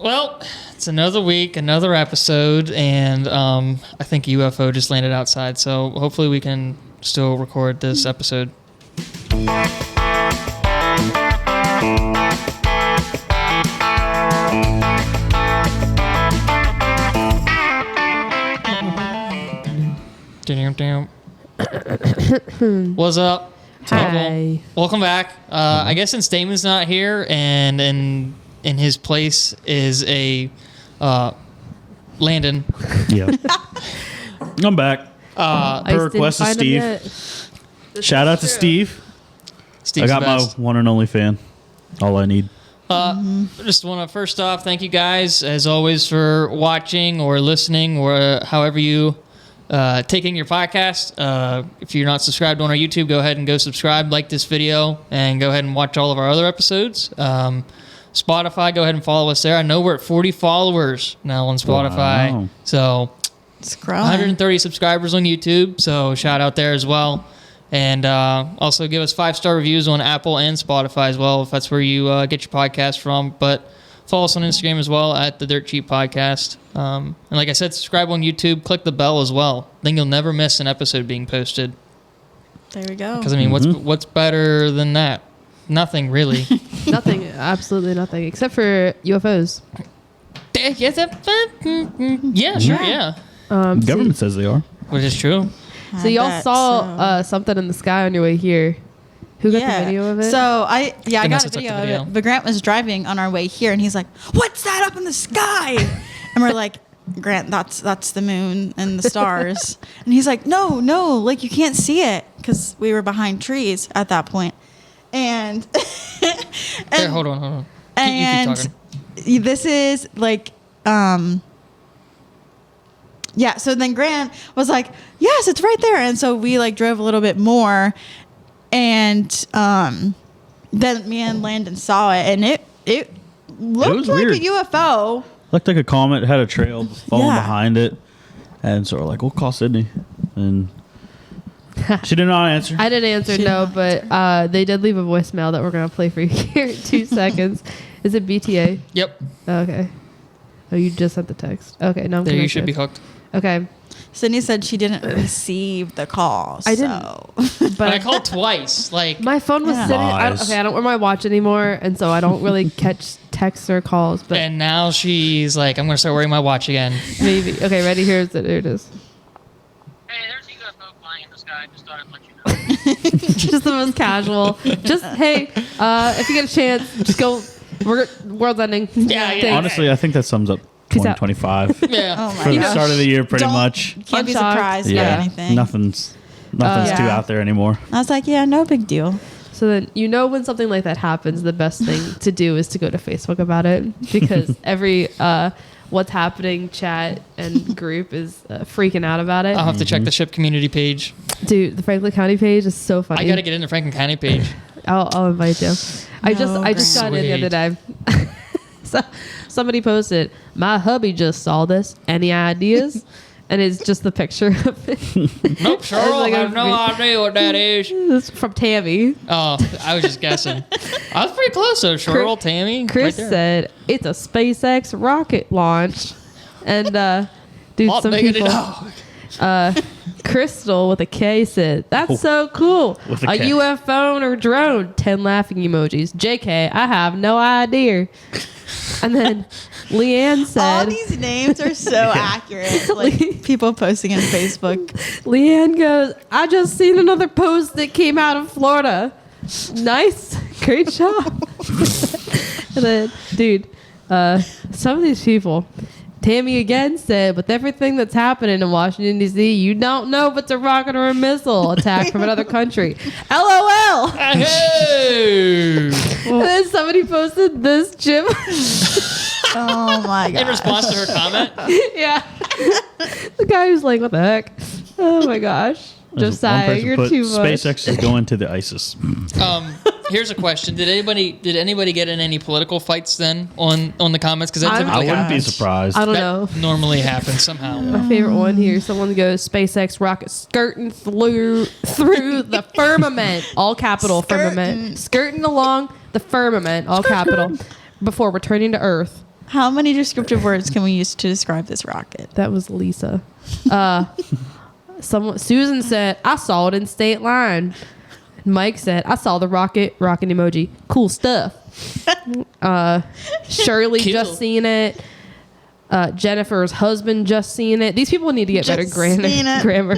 Well, it's another week, another episode, and I think UFO just landed outside, so hopefully we can still record this episode. What's up? Hi. Welcome back. I guess since Damon's not here, and in his place is a Landon. Yeah. I'm back. Per request of Steve. Shout out to Steve. Steve's I got my one and only fan. All I need. Just want to first off thank you guys as always for watching or listening or however you taking your podcast. If you're not subscribed on our YouTube, go ahead and go subscribe, like this video, and go ahead and watch all of our other episodes. Spotify, go ahead and follow us there. I know we're at 40 followers now on Spotify. Wow. So It's growing. 130 subscribers on YouTube. So shout out there as well. And also give us 5-star reviews on Apple and Spotify as well, if that's where you get your podcast from. But follow us on Instagram as well at the Dirt Cheap Podcast. And like I said, subscribe on YouTube. Click the bell as well. Then you'll never miss an episode being posted. There we go. Because I mean, what's better than that? Nothing really. Nothing, absolutely nothing, except for UFOs. Yeah, sure, yeah. Government says they are. Which is true. So y'all saw something in the sky on your way here. Who got the video of it? So I got Vanessa a took the video of video. it. But Grant was driving on our way here, and he's like, "What's that up in the sky?" And we're like, "Grant, that's the moon and the stars." And he's like, "No, like you can't see it," because we were behind trees at that point. And Here, hold on. You keep talking. This is like yeah, so then Grant was like, "Yes, it's right there." And so we like drove a little bit more, and then me and Landon saw it, and it looked like weird. a UFO. Looked like a comet, had a trail falling Yeah. behind it. And so we're like, we'll call Sydney. And she did not answer. I didn't answer, She no, did but they did leave a voicemail that we're going to play for you here in 2 seconds. Is it BTA? Yep. Okay. Oh, you just sent the text. Okay, no, I'm There you connected. should be hooked. Okay. Sydney said she didn't receive the call. I so. But I called twice. Like, My phone was Yeah. sitting. Lies. I don't wear my watch anymore, and so I don't really catch texts or calls. But and now she's like, I'm going to start wearing my watch again. maybe. Okay, ready? Here it is. Hey, there's a UFO flying in the sky. Just thought I'd let you know. Just the most casual. Just hey, if you get a chance, just go. World's ending. Yeah. Thanks. Honestly, I think that sums up Peace out. 2025. Yeah. Oh For my the gosh. start of the year, pretty Don't- much. Can't be Unshocked. surprised by Yeah. anything. Nothing's too Yeah. out there anymore. I was like, yeah, no big deal. So then when something like that happens, the best thing to do is to go to Facebook about it, because every what's happening chat and group is freaking out about it. I'll have to check the ship community page. Dude, the Franklin County page is so funny. I got to get in the Franklin County page. I'll invite you. I No, just got in the other day. Sweet. So somebody posted, "My hubby just saw this. Any ideas?" And it's just the picture of it. Nope, Cheryl, like I a have no idea what that is. It's from Tammy. Oh, I was just guessing. I was pretty close though, Cheryl, Tammy. Chris right there. said it's a SpaceX rocket launch, and dude, Hot some diggity people. dog. Crystal with a K said, "That's so cool. With a A K. UFO or drone." 10 laughing emojis. JK, I have no idea. And then Leanne All said, these names are so accurate. Like people posting on Facebook. Leanne goes, "I just seen another post that came out of Florida. Nice. Great job." And then, dude, some of these people, Tammy again said, "With everything that's happening in Washington, D.C., you don't know if it's a rocket or a missile attack from another country. LOL." Hey! And then somebody posted this, Jim. Oh my In god. response to her comment, Yeah. The guy who's like, "What the heck?" Oh my gosh. There's Josiah, one person you're put, too much. SpaceX is going to the ISIS. here's a question: Did anybody get in any political fights then on the comments? Because that I I typically wouldn't be happens. surprised. I don't That know. normally happens somehow. My favorite one here. Someone goes, "SpaceX rocket skirting through the firmament," all capital firmament, skirting along the firmament, all capital, before returning to Earth. How many descriptive words can we use to describe this rocket? That was Lisa. Susan said, I saw it in State Line. Mike said, I saw the rocket emoji. Cool stuff. Shirley Cool. just seen it. Jennifer's husband just seen it. These people need to get better Just seen it. grammar.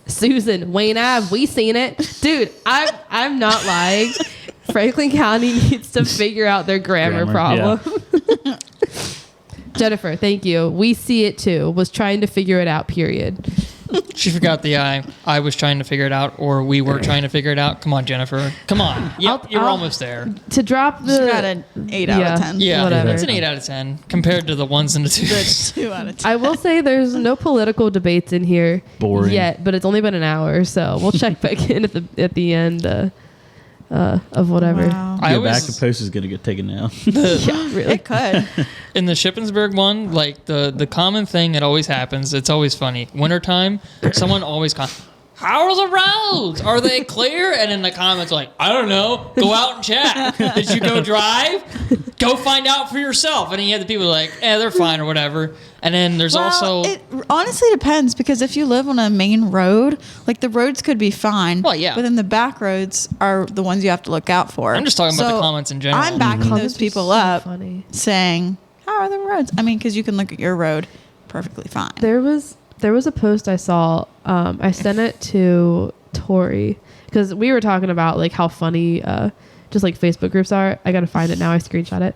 Susan, Wayne Ave, we seen it. Dude, I'm not lying. Franklin County needs to figure out their grammar problem. Yeah. Jennifer, thank you. We see it too. Was trying to figure it out, period. She forgot the I. I was trying to figure it out, or we were trying to figure it out. Come on, Jennifer. Come on. Yep, you're almost there. To drop the... She got an 8 out of 10. Yeah, Whatever. it's an 8 out of 10 compared to the ones and the twos. 2 out of 10. I will say there's no political debates in here Boring. yet, but it's only been an hour, so we'll check back in at the end of whatever. Wow. I Your back always- of post is gonna get taken down. Yeah, really. It could. In the Shippensburg one, like the common thing that always happens, it's always funny. Wintertime, someone always how are the roads? Are they clear? And in the comments, like, I don't know. Go out and check. Did you go drive? Go find out for yourself. And then you have the people like, they're fine or whatever. And then there's also... It honestly depends, because if you live on a main road, like the roads could be fine. Well, yeah. But then the back roads are the ones you have to look out for. I'm just talking about the comments in general. I'm backing Comments those are people so up funny. saying, how are the roads? I mean, because you can look at your road perfectly fine. There was a post I saw. I sent it to Tori because we were talking about like how funny just like Facebook groups are. I gotta find it now. I screenshot it.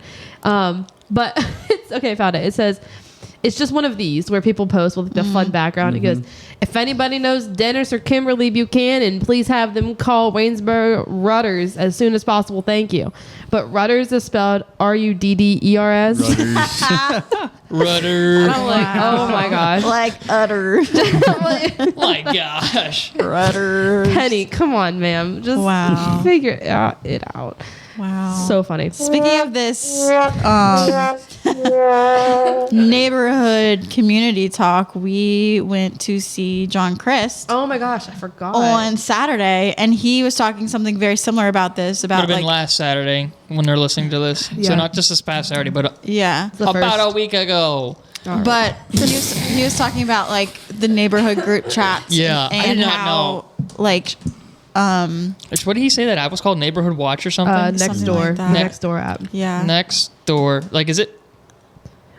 But it's okay. I found it. It says it's just one of these where people post with the fun background. It goes, if anybody knows Dennis or Kimberly Buchanan, please have them call Waynesboro Rudders as soon as possible. Thank you. But Rudders is spelled Rudders. Rudder. I'm like, oh my gosh. Like utter. My gosh. Rudder. Penny, come on, ma'am. Just Wow. figure it out. Wow. So funny. Speaking of this neighborhood community talk, we went to see John Christ Oh my gosh, I forgot. on Saturday, and he was talking something very similar about this. Would About have been like, last Saturday when they're listening to this. Yeah. So not just this past Saturday, but yeah. The about first. a week ago. All right. But he was talking about like the neighborhood group chats. Yeah, I and did not how like What did he say that app was called? Neighborhood Watch or something? Next Something door, like that. next door app. yeah. Next door. Like, is it?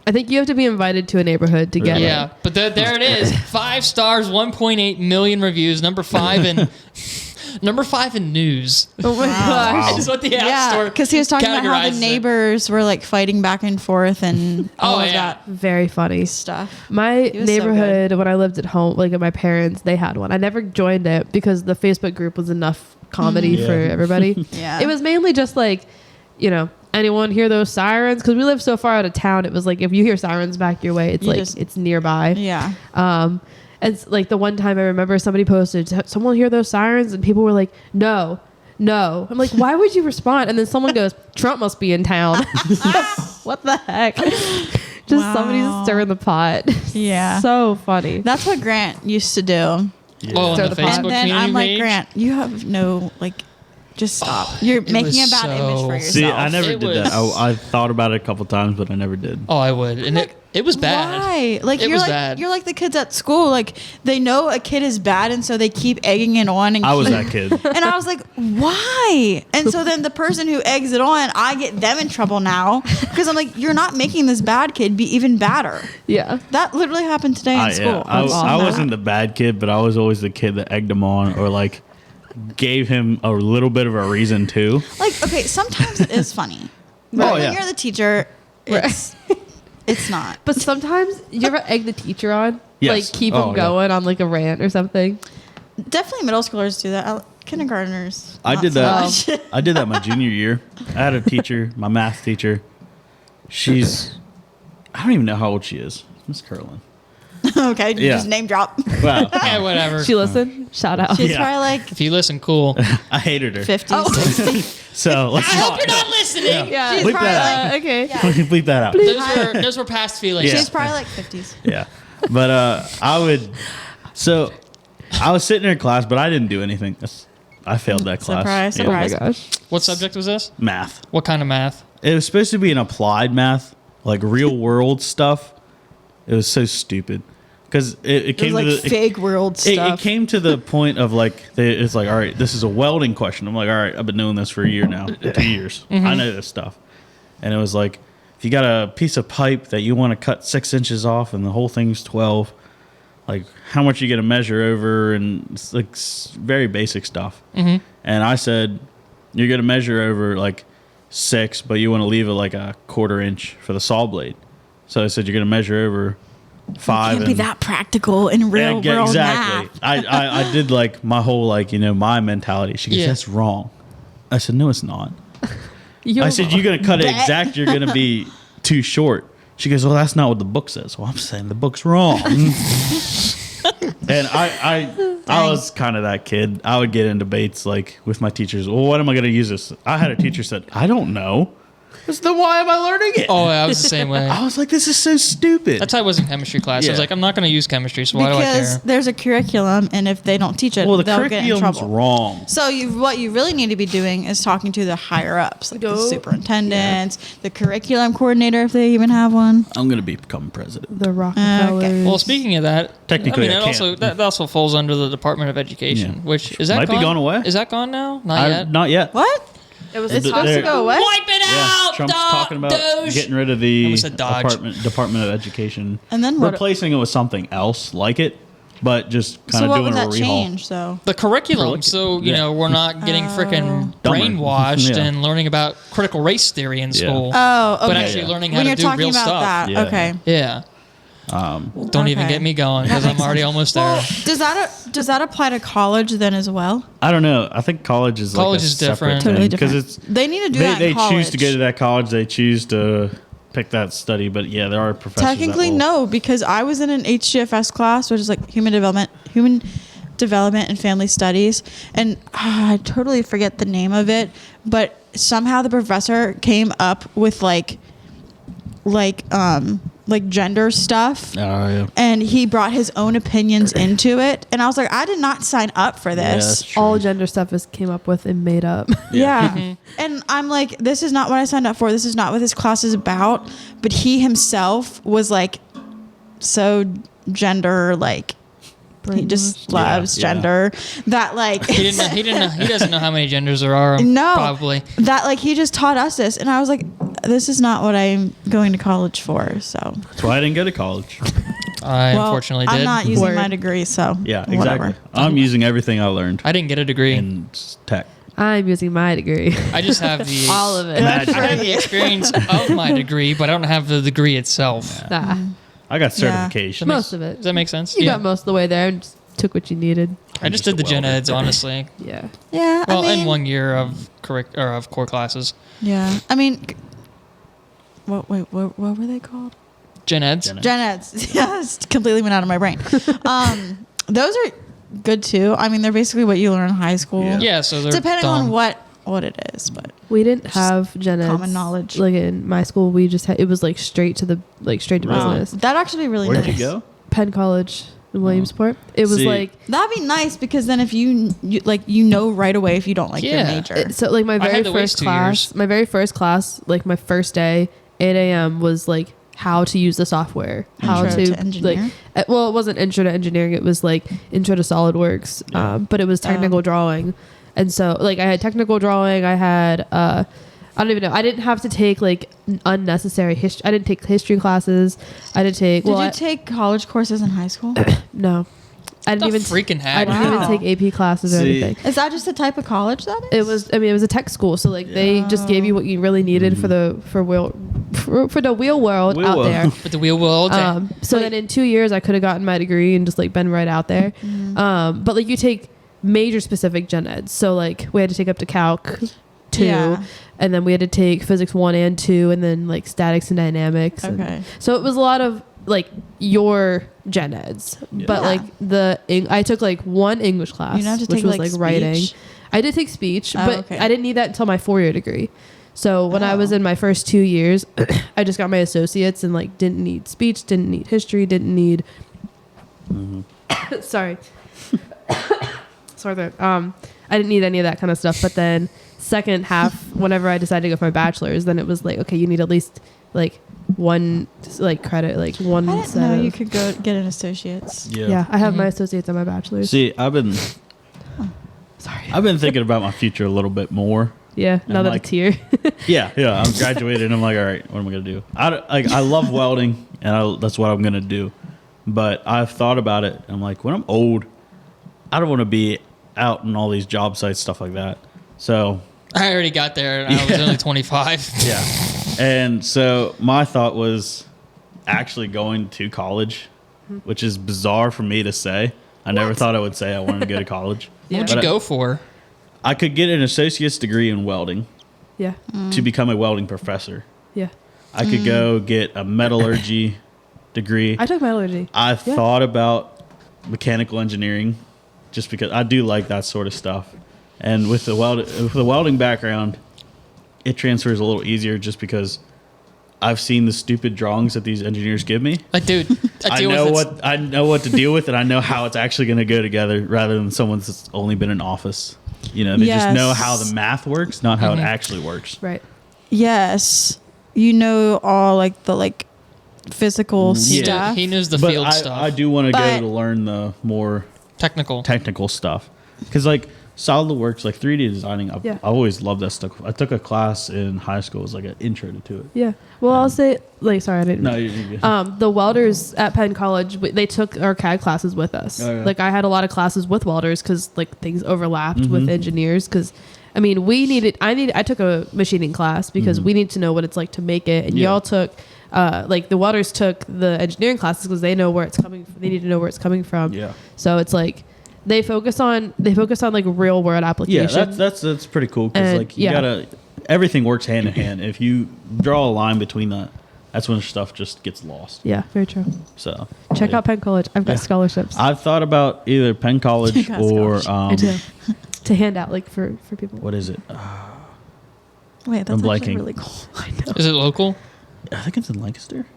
I think you have to be invited to a neighborhood to get Yeah, it. but there it is. 5 stars, 1.8 million reviews. Number 5 in news. Oh my gosh. Is what the App Yeah, Store because he was talking about how categorizes the it. neighbors were like fighting back and forth and all of yeah. that Very funny. stuff. My He was so neighborhood, when I lived at home, like at my parents, they had one. I never joined it because the Facebook group was enough comedy Mhm. for Yeah. everybody. Yeah. It was mainly just like, anyone hear those sirens? Because we live so far out of town. It was like, if you hear sirens back your way, it's You like, just- it's nearby. Yeah. And it's like the one time I remember somebody posted, someone hear those sirens? And people were like, no. I'm like, why would you respond? And then someone goes, Trump must be in town. What the heck? Just somebody Wow. stirring the pot. Yeah. So funny. That's what Grant used to do. Oh, on Stir the the pot. Facebook And then community I'm like, page? Grant, you have no, like, just stop. You're it making was a bad image for so- yourself. See, I never It did that. was- I thought about it a couple times, but I never did. Oh, I would. And it was bad. Why? Like It you're was like bad. you're like the kids at school. Like they know a kid is bad, and so they keep egging it on. And I was keep- that kid. And I was like, why? And so then the person who eggs it on, I get them in trouble now because I'm like, you're not making this bad kid be even badder. Yeah. That literally happened today in school. I That's awesome. wasn't the bad kid, but I was always the kid that egged him on or like gave him a little bit of a reason too. Like, okay, sometimes it is funny. But Oh, when yeah. you're the teacher, it's not. But sometimes you ever egg the teacher on? Yes. Like keep Oh, them yeah. going on like a rant or something? Definitely middle schoolers do that. Kindergartners. I not did so that. much. I did that my junior year. I had a teacher, my math teacher. I don't even know how old she is. Miss Curlin. Okay, you Yeah. just name drop. Wow. Yeah, whatever. She listened? Shout out. She's Yeah. probably like If you listen, cool. I hated her. 50, 60. So let's I hope you're not listening. Yeah. She's Bleep probably that like, okay. bleep that out. Those were past feelings. Yeah. she's probably like 50s. Yeah. But I was sitting in class, but I didn't do anything. I failed that class. Surprise, Yeah. Oh my surprise. gosh. What subject was this? Math. What kind of math? It was supposed to be an applied math like real world stuff, it was so stupid. Because it came was to like the fake world stuff. It came to the point of like it's like, all right, this is a welding question. I'm like, all right, I've been doing this for a year now, 2 years. I know this stuff. And it was like, if you got a piece of pipe that you want to cut 6 inches off and the whole thing's 12, like how much you get to measure over, and it's like very basic stuff. And I said, you're going to measure over like 6, but you want to leave it like a 1/4 inch for the saw blade. So I said, you're going to measure over 5. It can't be that practical in real world exactly. math. I did like my whole like, my mentality. She goes, that's wrong. I said, no, it's not. I said, you're going to cut it exact. You're going to be too short. She goes, well, that's not what the book says. Well, I'm saying the book's wrong. And I was kind of that kid. I would get in debates like with my teachers. Well, what am I going to use this? I had a teacher said, I don't know. Then why am I learning it? Oh, I was the same way. I was like, this is so stupid. That's how I was in chemistry class. I was like, I'm not going to use chemistry, so why do I Because care? there's a curriculum, and if they don't teach it, well, the they'll get in curriculum's trouble. wrong. So what you really need to be doing is talking to the higher ups, like the superintendents, the curriculum coordinator, if they even have one. I'm going to become president. The Rockefellers. Okay. Well, speaking of that, Technically, I that also falls under the Department of Education, which is that Might be gone away. Is that gone now? Not yet. Not yet. What? It's It's supposed to go away? Wipe it out. Trump's talking about Doge. getting rid of the almost said Dodge. Department of Education, And then what? replacing it with something else like it, but just kind So of what doing would a that rehaul. change, though? The curriculum, Curriculum. so Yeah. we're not getting freaking Dumber. brainwashed Yeah. and learning about critical race theory in school. Oh, okay. But actually learning how when to you're do talking real about stuff. that, Yeah. okay. Yeah. Don't even Okay. get me going because That I'm makes already sense. almost there. Well, does that apply to college then as well? I don't know. I think college is College like a is different. Totally because different. it's They need to do that they in college. choose to go to that college. They choose to pick that study, but yeah, there are professors. Technically, that will, no, because I was in an HGFS class, which is like human development and family studies, and I totally forget the name of it, but somehow the professor came up with like gender stuff. Oh yeah. And he brought his own opinions into it, and I was like, I did not sign up for Yeah, this. that's true. All gender stuff is came up with and made up. Yeah. And I'm like, this is not what I signed up for. This is not what this class is about. But he himself was like so gender, like he just loves gender that like He doesn't know how many genders there are. no, Probably. that like he just taught us this, and I was like, this is not what I'm going to college for. So That's why I didn't go to college. I unfortunately I'm did. not using Word. my degree, so Yeah, exactly. whatever. I'm using everything I learned I didn't get a degree. in tech. I'm using my degree. I just have the All of it. I have the experience of my degree, but I don't have the degree itself. Nah, I got Yeah. certification. most of it. Does that make sense? You got most of the way there and just took what you needed. I just did the gen eds, honestly. Yeah. Yeah, Well, I mean, in 1 year of of core classes. yeah, I mean, what were they called? Gen eds. Gen eds. Yeah, it's completely went out of my brain. Those are good too. I mean, they're basically what you learn in high school. Yeah. Yeah, so they're Depending dumb. on what it is, but We didn't have gen eds. common knowledge. Like in my school, we just had, it was like straight to business. that actually really Where nice. did you go? Penn College in Williamsport. It was See, like, That'd be nice because then if you know right away if you don't like your Yeah. major. so like my I very had to wait first 2 class, years. my very first class, like my first day, 8 a.m. was like how to use the software, how Intro to to engineer? like, well, it wasn't intro to engineering. It was like intro to SolidWorks, but it was technical drawing. And so like I had technical drawing. I had, I don't even know. I didn't have to take like unnecessary history. I didn't take history classes. I didn't take, Did you take college courses in high school? no, I didn't The even freaking heck? I didn't Wow. even take AP classes or See, anything. Is that just the type of college that It is? was. I mean, it was a tech school, so like they just gave you what you really needed for the for the real world Real out world. there. But the wheel world. So then in 2 years, I could have gotten my degree and just like been right out there. But like you take major specific gen eds, so like we had to take up to Calc 2, Yeah. and then we had to take physics 1 and 2, and then like statics and dynamics. and- Okay. so it was a lot of like your gen eds, but Yeah. like I took like one English class, You don't have to which take was like like writing. speech? I did take speech, Oh, but okay. I didn't need that until my 4-year degree. So when I was Oh. in my first 2 years, I just got my associates and like didn't need speech, didn't need history, didn't need. Sorry. Sorry. I didn't need any of that kind of stuff. But then second half, whenever I decided to go for my bachelor's, then it was like, okay, you need at least like one like credit, like one I didn't set know of, you could go get an associate's. yeah, I have my associates and my bachelor's. See, I've been Sorry. thinking about my future a little bit more. Yeah, now that like- it's here. Yeah. I'm graduated, and I'm like, all right, what am I gonna do? I love welding, and that's what I'm gonna do. But I've thought about it. I'm like, when I'm old, I don't want to be out in all these job sites, stuff like that. So I already got there, and I was only 25. yeah, and so my thought was actually going to college, which is bizarre for me to say. I never thought I would say I wanted to go to college. Yeah. What'd you But go for? I could get an associate's degree in welding Yeah, to become a welding professor. yeah. I could go get a metallurgy degree. I took metallurgy. I thought about mechanical engineering just because I do like that sort of stuff. And with the welding background, it transfers a little easier just because I've seen the stupid drawings that these engineers give me. Like, dude, I deal with it. I know what to deal with, and I know how it's actually going to go together rather than someone that's only been in office. You know, they just know how the math works, not how it actually works. Right. Yes, you know all like the physical Yeah. stuff. He knows the But field I stuff. do want to go But- to learn the more Technical stuff because like SolidWorks, like 3D designing, I've always loved that stuff. I took a class in high school. It was like an intro to it. Yeah. Well, I'll say, like, sorry, I didn't. No, you're good. The welders at Penn College, they took our CAD classes with us. Oh, yeah. Like, I had a lot of classes with welders because like things overlapped Mm-hmm. with engineers. Because, I mean, I took a machining class because we need to know what it's like to make it, and Mm-hmm. Yeah. y'all took. Like the welders took the engineering classes because they know where it's coming. They need to know where it's coming from. Yeah. So it's like they focus on like real world Yeah, application. that's pretty cool because And, like you gotta everything works hand in hand. If you draw a line between that, that's when stuff just gets lost. Yeah, very true. So Check yeah. out Penn College. I've got scholarships. I've thought about either Penn College got or I do. To hand out like for people. what is it? Wait, that's I'm actually blanking. really cool. I know. Is it local? I think it's in Lancaster.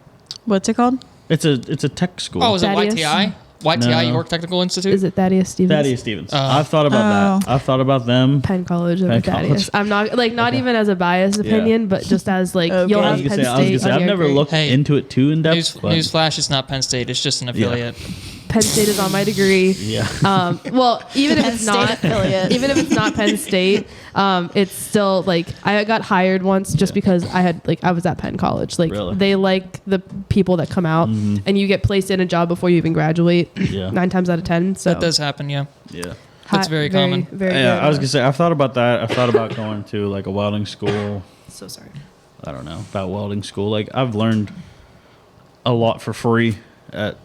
What's it called? It's a tech school. Oh, is it Thaddeus? YTI? YTI, No. York Technical Institute? Is it Thaddeus Stevens? Thaddeus Stevens. I've thought about that. I've thought about them. Penn College of Penn Thaddeus. College. I'm not even as a biased opinion, but just as like Okay. you'll I have was Penn gonna say, State. on I've your never degree. looked Hey, into it too in depth. but Newsflash, it's not Penn State. It's just an affiliate. Penn State is on my degree. Yeah. Well, even if Penn it's State not affiliate. even if it's not Penn State, it's still like I got hired once just because I was at Penn College. Like Really? they like the people that come out, and you get placed in a job before you even graduate. Yeah. 9 times out of 10. So That does happen, yeah. Yeah. That's very common. Very Yeah, good. I was gonna say I've thought about that. I've thought about going to like a welding school. so sorry. I don't know about welding school. Like I've learned a lot for free at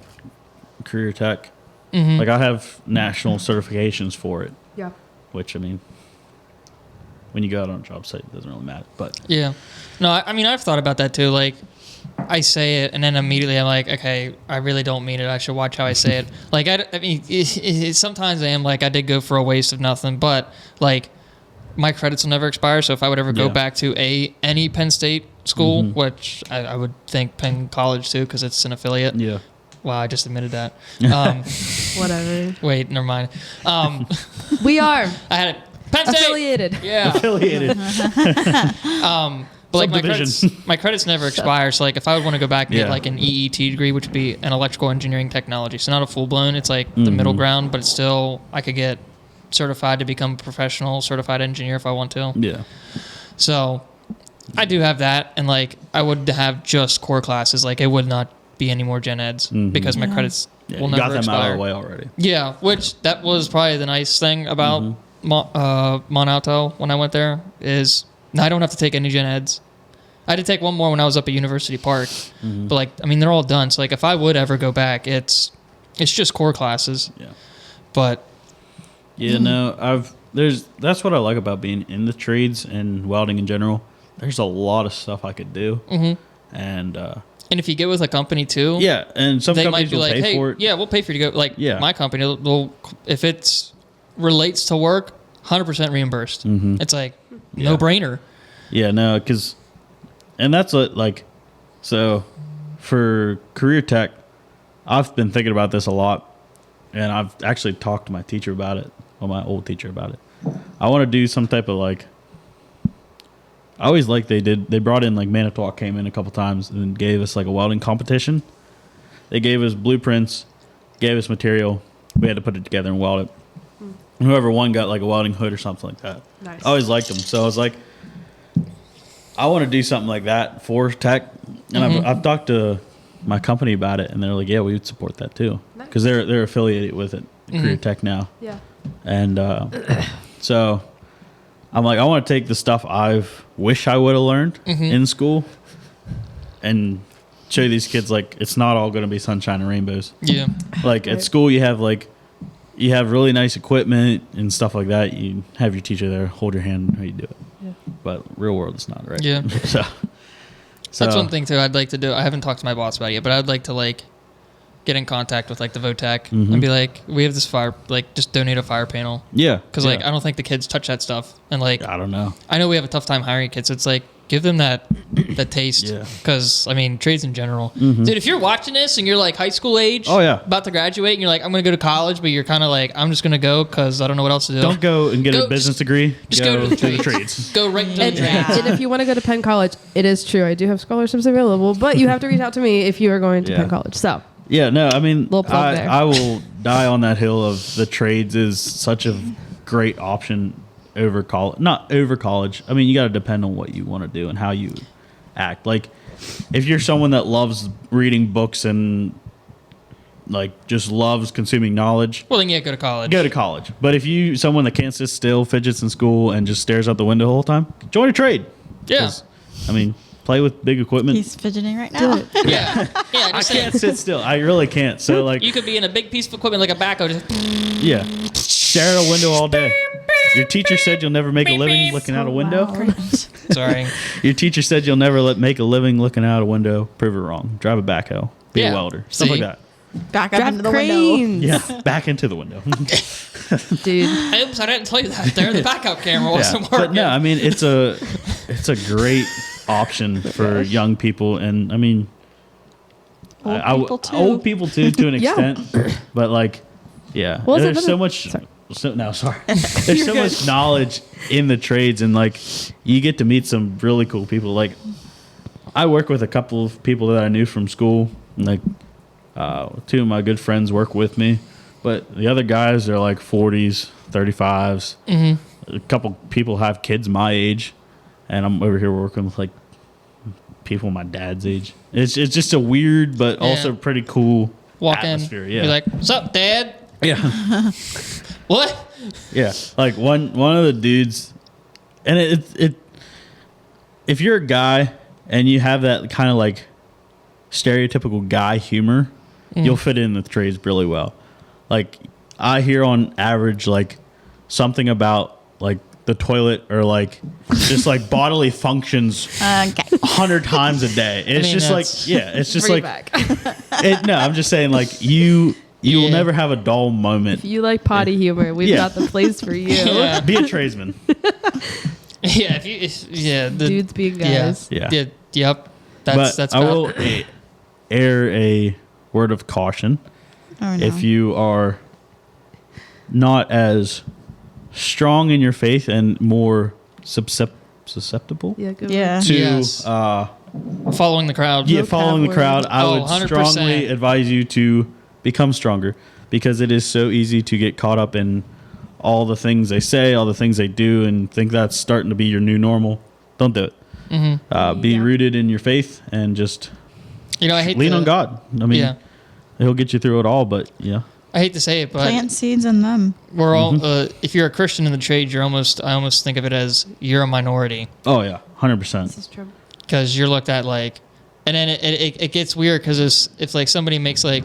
Career Tech. Mm-hmm. Like I have national certifications for it, Yeah. which I mean, when you go out on a job site, it doesn't really matter. But Yeah. No, I mean, I've thought about that too. Like, I say it, and then immediately I'm like, okay, I really don't mean it. I should watch how I say it. Like, I mean, sometimes I am like, I did go for a waste of nothing, but like, my credits will never expire. So if I would ever go Yeah. back to any Penn State school, which I would think Penn College too, because it's an affiliate. yeah, Wow, I just admitted that. Whatever. Wait, never mind. We are I had it. Penn State. affiliated. Yeah. affiliated. But like Subdivision. my credits never expire. So like if I would want to go back and Yeah. get like an EET degree, which would be an electrical engineering technology, so not a full blown. It's like the middle ground, but it's still I could get certified to become a professional certified engineer if I want to. Yeah, So I do have that, and like I would have just core classes. Like it would not be any more gen eds because my credits yeah. will You never got them expire. out of the way already. Yeah, which that was probably the nice thing about Mont Alto when I went there is I don't have to take any gen eds. I had to take one more when I was up at University Park, but like I mean they're all done. So like if I would ever go back, it's just core classes. Yeah. But Yeah, no, that's what I like about being in the trades and welding in general. There's a lot of stuff I could do, and if you get with a company too, yeah, and some they companies might be will like, pay hey, for it. yeah, we'll pay for you to go. Like Yeah. my company, will if it's relates to work, 100% reimbursed. It's like no brainer. Yeah, no, and that's what like, so for Career Tech, I've been thinking about this a lot, and I've actually talked to my teacher about it, or my old teacher about it. I want to do some type of like I always liked they brought in like Manitowoc came in a couple times and gave us like a welding competition. They gave us blueprints, gave us material. We had to put it together and weld it. And whoever won got like a welding hood or something like that. Nice. I always liked them. So I was like, I want to do something like that for tech. And I've talked to my company about it, and they're like, yeah, we would support that too. Because they're affiliated with it, Career Tech now. Yeah. And so I'm like, I want to take the stuff I've wish I would have learned in school and show these kids like it's not all going to be sunshine and rainbows. Yeah. Like at school, you have really nice equipment and stuff like that. You have your teacher there, hold your hand, how you do it. Yeah. But real world is not right. Yeah. so That's one thing too I'd like to do. I haven't talked to my boss about it yet, but I'd like to like get in contact with like the VOTEC and be like, we have this fire, like just donate a fire panel. Yeah. Because like I don't think the kids touch that stuff, and like I don't know. I know we have a tough time hiring kids, so it's like give them that taste. Yeah. Because I mean trades in general, dude. If you're watching this and you're like high school age, Oh, yeah. about to graduate, and you're like I'm gonna go to college, but you're kind of like I'm just gonna go because I don't know what else to do. Don't go and get Go- a business degree. just go to the trades. trades. Go right to the And, trades. and if you want to go to Penn College, it is true. I do have scholarships available, but you have to reach out to me if you are going to Yeah. Penn College. So, Yeah, no, I mean, Little plug there. I will die on that hill of the trades is such a great option over college. Not over college. I mean, you got to depend on what you want to do and how you act. Like, if you're someone that loves reading books and like just loves consuming knowledge, Well, then yeah, go to college. go to college. But if you someone that can't sit still, fidgets in school, and just stares out the window the whole time, join a trade. Yeah. 'Cause, I mean, play with big equipment. He's fidgeting right do now. it. Yeah. Yeah. I Just saying. can't sit still. I really can't. So like, You could be in a big piece of equipment like a backhoe. Just, yeah, stare at a window all day. Your teacher said you'll never make a living looking out a window. sorry. Your teacher said you'll never make a living looking out a window. Prove it wrong. Drive a backhoe. Be Yeah. a welder. Stuff See? like that. Back up Drive into the window. cranes. Yeah, back into the window. Dude. Oops, I didn't tell you that. There, the backup camera Yeah. wasn't working. But no, I mean it's a great option for young people, and I mean Old people, too. to an Yeah. extent. But like, yeah, Well, is it there's so another- much. Sorry. Sorry. There's so much knowledge in the trades, and like you get to meet some really cool people. Like I work with a couple of people that I knew from school, and like two of my good friends work with me, but the other guys are like 40s, 35s. A couple people have kids my age, and I'm over here working with like people my dad's age. It's just a weird but Yeah. also pretty cool Walk in. atmosphere. Yeah, Be like, "What's up, Dad? yeah. What?" Yeah, like one of the dudes, and it if you're a guy and you have that kind of like stereotypical guy humor, you'll fit in the trades really well. Like I hear on average like something about like the toilet or like just like bodily functions Okay. 100 times a day. It's mean, just like that's- it's just Bring like it back. no. I'm just saying like you will Yeah. never have a dull moment. If you like potty humor, we've Yeah. got the place for you. Yeah. Be a tradesman. Yeah. The Dudes being guys. Yeah. Yep. But That's I about- will air a word of caution. Oh, no. If you are not as strong in your faith and more susceptible Yeah, good. Yeah. to Yes. following the crowd. following the word. crowd, I Oh, would 100%. strongly advise you to become stronger, because it is so easy to get caught up in all the things they say, all the things they do, and think that's starting to be your new normal. Don't do it. Be Yeah. rooted in your faith and just You know, I hate lean to, on God. I mean, Yeah. He'll get you through it all, but yeah. I hate to say it, but Plant seeds in them. we're all. If you're a Christian in the trade, I almost think of it as you're a minority Oh, yeah. 100%. This is true. because you're looked at like, and then it gets weird because if like somebody makes like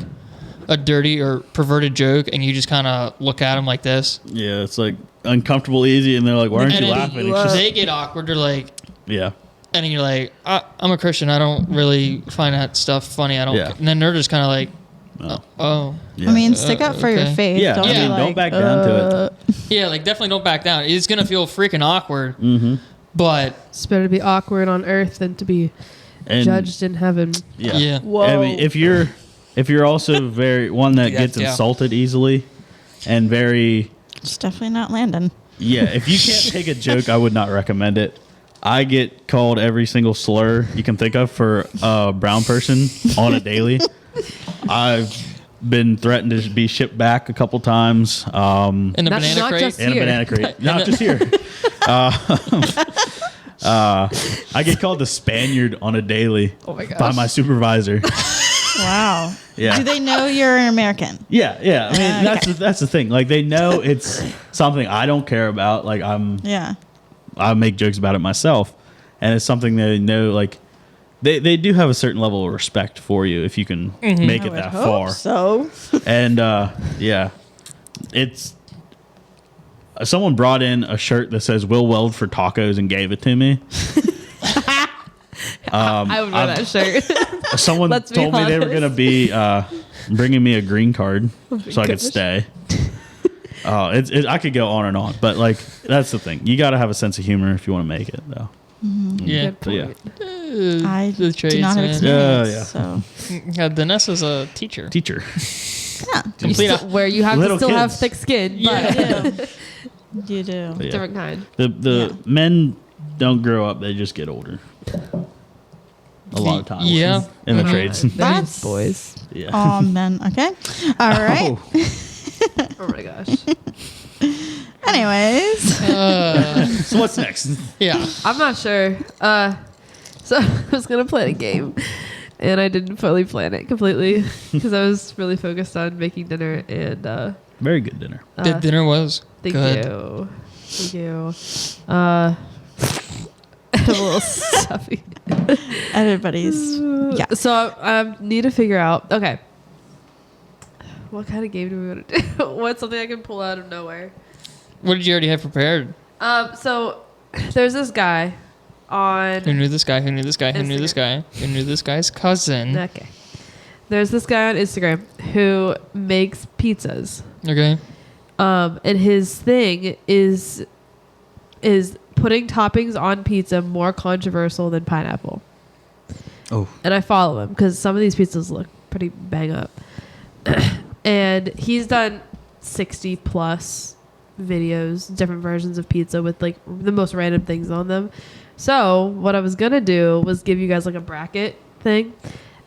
a dirty or perverted joke and you just kind of look at them like this, Yeah, it's like uncomfortable easy, and they're like, why aren't and you then laughing? It's just, they get awkward. They're like, yeah. and then you're like, I'm a Christian. I don't really find that stuff funny. I don't. Yeah. And then they're just kind of like, No. oh. Yeah. I mean, stick up for your okay. faith. Yeah, Don't I be mean, like, don't back down to it. Yeah, like definitely don't back down. It's gonna feel freaking awkward. Mm-hmm. But It's better to be awkward on earth than to be And judged in heaven. yeah. yeah. Whoa. I mean, if you're also very one that Yeah, gets yeah. insulted easily and very It's definitely not Landon. yeah, if you can't take a joke, I would not recommend it. I get called every single slur you can think of for a brown person on a daily. I've been threatened to be shipped back a couple times. In a banana not crate. just- In a Here. banana crate. Not just here. I get called the Spaniard on a daily my gosh. by my supervisor. Wow. Yeah. Do they know you're an American? Yeah. I mean, that's the thing. Like, they know it's something I don't care about. Like, Yeah. I make jokes about it myself, and it's something they know. Like, they do have a certain level of respect for you if you can make it that far. So. And yeah, it's someone brought in a shirt that says "Will Weld for tacos" and gave it to me. I would wear that shirt. Someone Let's be told me they were honest. going to be bringing me a green card so I could gosh. stay. I could go on and on, but like that's the thing. You got to have a sense of humor if you want to make it, though. Yeah. Good But yeah, point. I The do not have trades, experience. Yeah. So. Yeah, Vanessa's a teacher. teacher. Yeah. Complete Where you have Little to still have kids. thick skin, but Yeah. You do. But yeah. different kind. The men don't grow up; they just get older. A lot of times, Yeah. in the Mhm. trades. That's boys. Yeah. all men. Okay. All right. Oh, Oh my gosh. Anyways. so what's next? Yeah. I'm not sure. So I was gonna play a game, and I didn't fully plan it completely because I was really focused on making dinner. And Very good dinner. The dinner was thank good. you. I'm a little stuffy. Everybody's. Yeah. So I need to figure out. Okay. What kind of game do we want to do? What's something I can pull out of nowhere? What did you already have prepared? So there's this guy on. Who knew this guy? Who knew this guy? Who knew this guy? Who knew this guy's cousin? Okay. There's this guy on Instagram who makes pizzas. Okay. And his thing is putting toppings on pizza more controversial than pineapple. Oh, And I follow him because some of these pizzas look pretty bang up. And he's done 60 plus videos, different versions of pizza with like the most random things on them. So what I was gonna do was give you guys like a bracket thing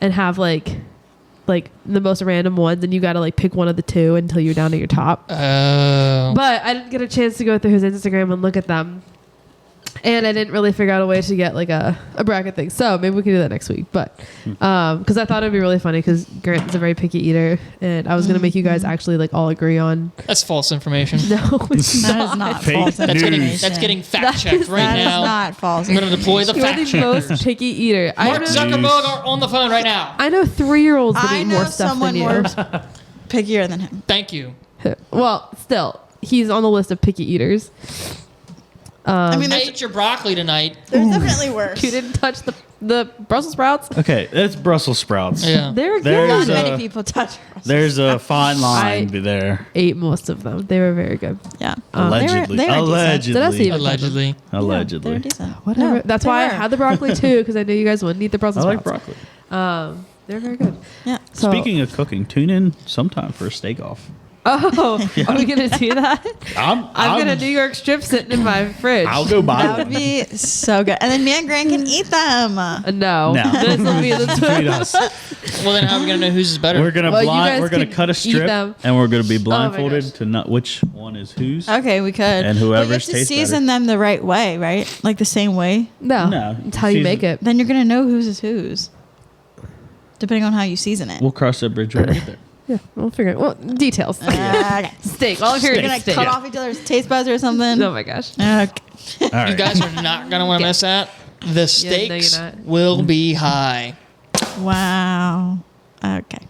and have like the most random ones, and you gotta like pick one of the two until you're down to your top. Oh. But I didn't get a chance to go through his Instagram and look at them. And I didn't really figure out a way to get like a bracket thing. So maybe we can do that next week. But because I thought it'd be really funny because Grant is a very picky eater. And I was going to make you guys actually like all agree on. That's false information. No, it's That not. is not Fake false That's getting information. that's getting fact checked right That is now. not false. I'm gonna deploy the You're fact the most checkers. picky eater. Mark Zuckerberg are on the phone right now. I know 3-year-olds that I eat know more stuff someone than you. more pickier than him. Thank you. Well, still, he's on the list of picky eaters. I mean, I there's, ate your broccoli tonight. there's definitely worse. You didn't touch the Brussels sprouts. okay. That's Brussels sprouts. Yeah. They were There's good. Not a- many people touch. There's a fine line I- there. Ate most of them. They were very good. Yeah. Allegedly. They were decent. Allegedly. Did I see it? Allegedly. Yeah, they were Allegedly. decent. Whatever. Yeah, That's they why I were. had the broccoli too, because I knew you guys wouldn't eat the Brussels I like sprouts. broccoli. They're very good. Yeah. So, Speaking of cooking, tune in sometime for a steak off. oh, are we gonna do that? I'm I'm gonna New York strip sitting in my fridge. I'll go buy That would one. be so good. And then me and Grant can eat them. No, No. this will be the Between us. Well, then how are we gonna know whose is better? We're gonna Well, you guys We're gonna can cut a eat strip, them. and we're gonna be gosh. blindfolded to not which one is whose. Okay, we could. And But you have whoever's to tastes season them the right way, right? Like the same way. No, No, it's how you season- make it. Then you're gonna know whose is whose, depending on how you season it. We'll cross that bridge when we get there. Yeah, we'll figure it. Well, details. Okay. Steak. All I'm hearing You're gonna is steak. cut off each other's taste buds or something. Oh my gosh. Okay. All You right. guys are not gonna want to miss that. The no, you're stakes not. will be high. Wow. Okay.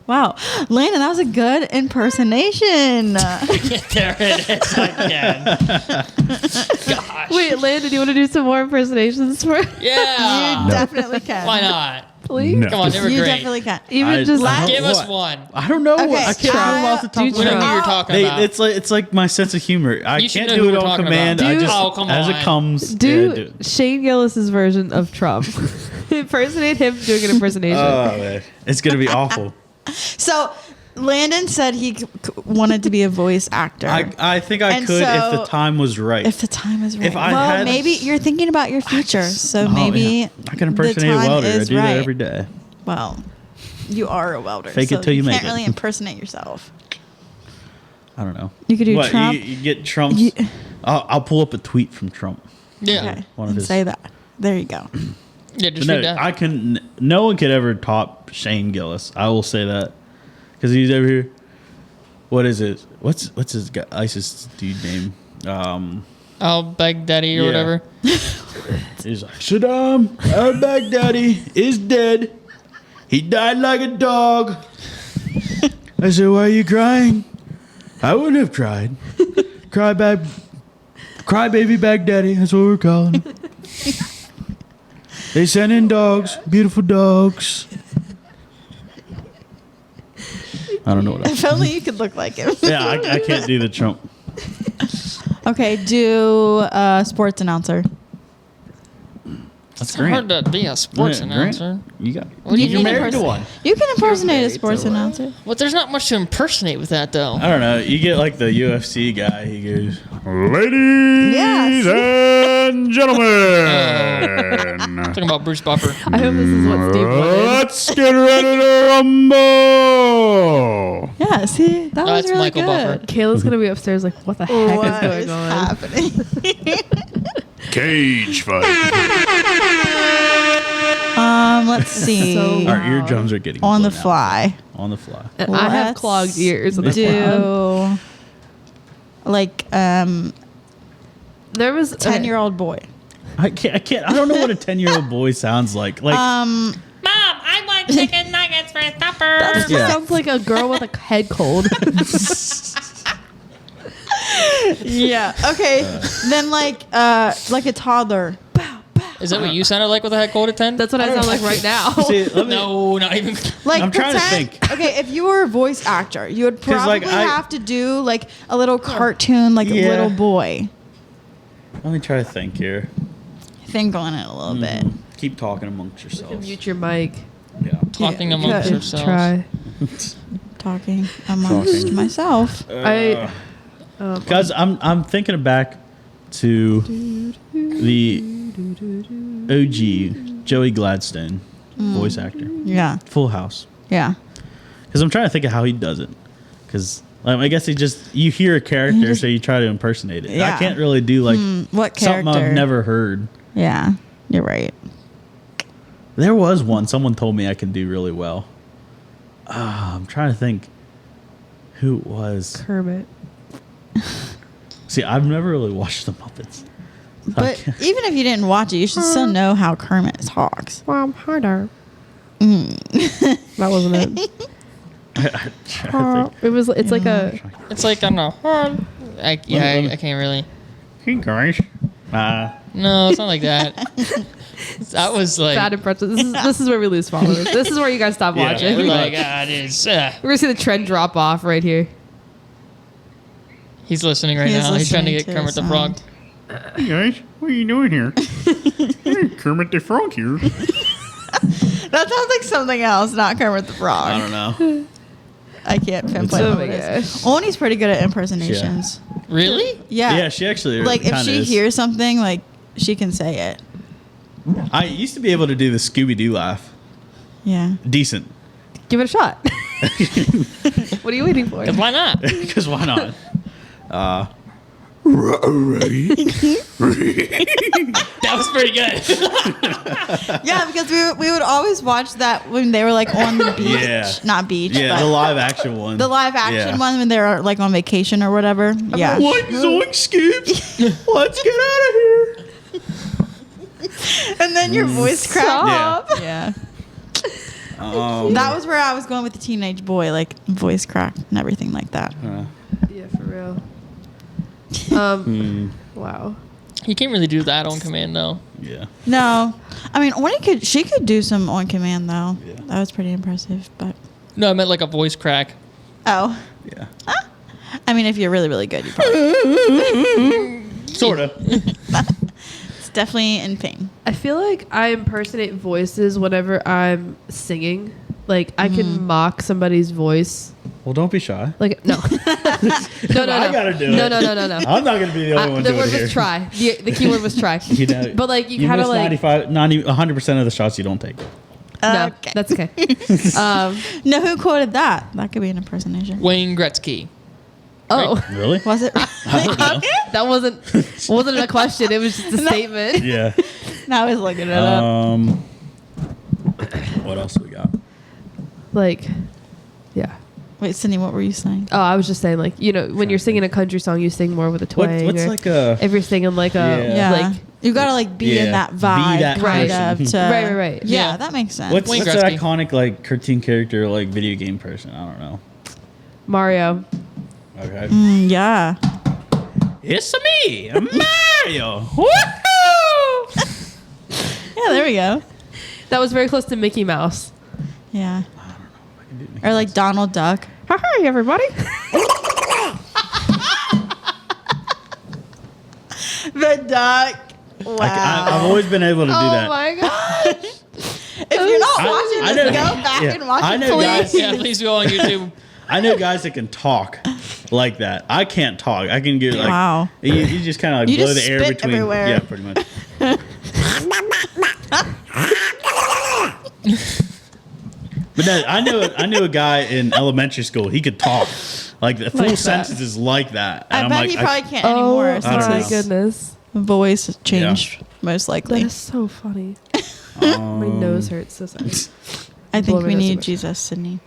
Wow, Landon, that was a good impersonation. There it is again. Gosh. Wait, Landon, do you want to do some more impersonations for Yeah. You definitely can. Why not? please? No. Come on, they were You great. definitely can. Even I- just I- Give us What? one. I don't know. Okay, I can't remember off the top do of my We know head. who you're I'll- talking They, about. it's like my sense of humor. I You should can't know do who it we're on talking command. about. I Do- just Oh, come as on. it comes. do yeah, Shane Gillis's version of Trump. Impersonate him doing an impersonation. Oh man, it's gonna be awful. So Landon said he wanted to be a voice actor. I think I And could if so- the time was right. if the time is right. If I well, had- maybe you're thinking about your future, so Oh, maybe yeah. I can the impersonate a time welder. I is do that right. every day. Well, you are a welder. Fake it so till you make can't it. really impersonate yourself. I don't know. You could do what, Trump. You get Trump's. You- I'll pull up a tweet from Trump. Yeah. Okay, One of and his- say that. There you go. Yeah, But just no, read that. I can. No one could ever top Shane Gillis. I will say that because he's over here. What is it? What's his guy, ISIS dude name? Al-Baghdadi or Yeah. whatever. He's like Saddam al-Baghdadi is dead. He died like a dog. I said, "Why are you crying?" I wouldn't have cried. Cry baby Baghdadi. That's what we're calling him. They sent in dogs, beautiful dogs. I don't know what else. If only you could look like him. Yeah, I can't do the Trump. Okay, do sports announcer. That's It's hard to be a sports Yeah, Grant, announcer. You got. What do you You're mean married to imperson- one. You can impersonate a married sports to one. announcer. Well, there's not much to impersonate with that, though. I don't know. You get like the UFC guy. He goes, "Ladies Yes. and gentlemen, Talking about Bruce Buffer. I hope this is what Steve wanted. let's get ready to rumble." Yeah, see, that was That's really Michael good. Buffer. Kayla's gonna be upstairs like, what the heck What is going is on? happening? Cage fight. Let's see. So- Our eardrums are getting On the blown out. fly. On the fly. And I have Let's clogged ears. And Do like there was 10-year-old boy. I can't. I don't know what a 10-year-old boy sounds like. Like Mom, I want chicken nuggets for supper. Yeah. Sounds like a girl with a head cold. Yeah. Okay. Then like a toddler. Is that what you sounded like with a head cold at 10? That's what I sound like right now. see, let me, No, not even. Like I'm trying to pretend- think. Okay, if you were a voice actor, you would 'Cause, like, probably I- have to do like a little cartoon, like a Yeah. little boy. Let me try to think here. Think on it a little bit. Keep talking amongst yourselves. Mute your mic. Yeah. Talking Yeah, amongst okay. yourselves. Try. Talking amongst Talking. myself. Guys, I'm thinking back to the OG Joey Gladstone voice actor, Yeah. Full House. Yeah. Because I'm trying to think of how he does it. Because I guess you hear a character, so you try to impersonate it. Yeah. I can't really do like What character? something I've never heard. Yeah. You're right. There was one someone told me I can do really well. I'm trying to think who it was. Kermit. See, I've never really watched the Muppets. But even if you didn't watch it, you should still know how Kermit talks. Well, harder. That wasn't it. I think. It's like a. It's like, I don't know. I can't really. Hey guys. No, it's not like that. That was like. Bad impression. This is where we lose followers. This is where you guys stop Yeah. watching. We're Pretty like, much. it is. We're gonna see the trend drop off right here. He's listening right He is now. He's trying to listening get to Kermit the the Frog. Hey guys, what are you doing here? Hey, Kermit the Frog here. That sounds like something else, not Kermit the Frog. I don't know. I can't pinpoint Oh what my it is. gosh. Oli's pretty good at impersonations. Really? Yeah. Yeah, she actually Like if kinda she is. hears something, like she can say it. I used to be able to do the Scooby Doo laugh. Yeah. Decent. Give it a shot. What are you waiting for? 'Cause why not? Because why not? That was pretty good. Yeah, because we would always watch that when they were like on the beach. Yeah. Not beach. Yeah, but the live action one. the live action Yeah. one when they were like on vacation or whatever. Yeah. What? Zoink Scoops? Let's get out of here. And then your voice cracked. Stop. Yeah. Um, That was where I was going with the teenage boy, like voice crack and everything like that. Yeah, for real. Wow. You can't really do that on command, though. yeah. No, I mean, she could do some on command though. Yeah. That was pretty impressive. But No, I meant like a voice crack. oh, Yeah. I mean, if you're really really good, you probably Sort of. it's definitely in pain. I feel like I impersonate voices whenever I'm singing. Like I can mock somebody's voice Well, don't be shy. Like no, no. I gotta do no, it. no. I'm not gonna be the only one The doing word it here. was try. The key word was try. You know, But like you kind of miss like 95, 90, 100% of the shots you don't take. no, Okay. that's okay. No, who quoted that? That could be an impersonation. Wayne Gretzky. Oh, Really? Was it? that wasn't a question. It was just a statement. Yeah. Now I was looking it up. What else we got? Like, yeah. Wait, Sydney, what were you saying? Oh, I was just saying, like, you know, when you're singing a country song, you sing more with a twang. What's or like a? if you're singing like a Yeah, like you gotta like be in Yeah, that be vibe, that kind person. of. To, Right. Yeah, Yeah. that makes sense. What's Wayne an Gretzky. iconic like cartoon character like video game person? I don't know. Mario. Okay. Yeah. It's me, Mario. Woohoo! Yeah, there we go. That was very close to Mickey Mouse. Yeah. Or like Donald Duck. Hi, everybody. The duck. Wow. I've always been able to do Oh that. my gosh. if you're not watching I this, know- go back yeah. and watch I it, know please. guys- Yeah, please go on YouTube. I know guys that can talk like that. I can't talk. I can get like Wow. You just kind of like You blow just the air spit between. everywhere. Yeah, pretty much. But no, I knew a guy in elementary school. He could talk like the full Like that. sentences like that. I And I'm bet like, he probably can't Oh anymore I don't my know. since goodness. his voice changed, most That likely. is so funny. My nose hurts. So sorry. I think Blow my we nose too need much. Jesus, Sydney.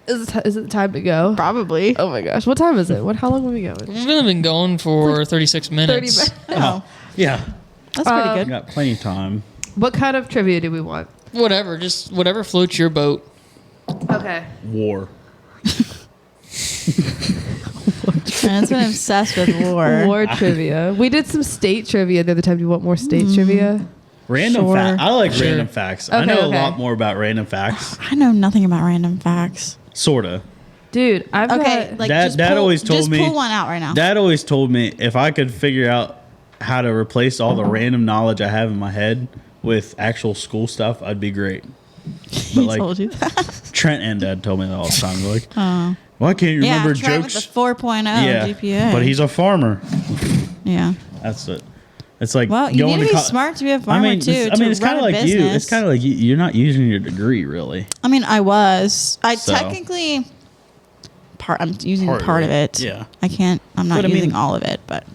Is it time to go? Probably. Oh my gosh. What time is it? How long have we going? We've only been going for 36 30 minutes. minutes. Oh, yeah, that's pretty I good. got plenty of time. What kind of trivia do we want? Whatever, just whatever floats your boat. Okay. War. I've been obsessed with war. War trivia. We did some state trivia the other time. Do you want more state trivia? Random Sure. facts. I like Sure. random facts. I Okay, know okay. a lot more about random facts. I know nothing about random facts. Sorta. Dude, I've Okay, got... like Dad- just Dad pull, always told just me- pull one out right now. Dad always told me if I could figure out how to replace all the random knowledge I have in my head with actual school stuff, I'd be great. But he like told you that. Trent and Dad told me that all the time. They're like, Oh. why can't you remember yeah, Trent jokes? with the 4.0 yeah, GPA. but he's a farmer. yeah. That's it. It's like Well, you going need to be co- smart to be a farmer too. it's kind of like business. you. It's kind of like you're not using your degree really. I mean, I was. I So. technically. I'm using Part part of of it. it. Yeah. I can't. I'm not But I mean- using all of it, but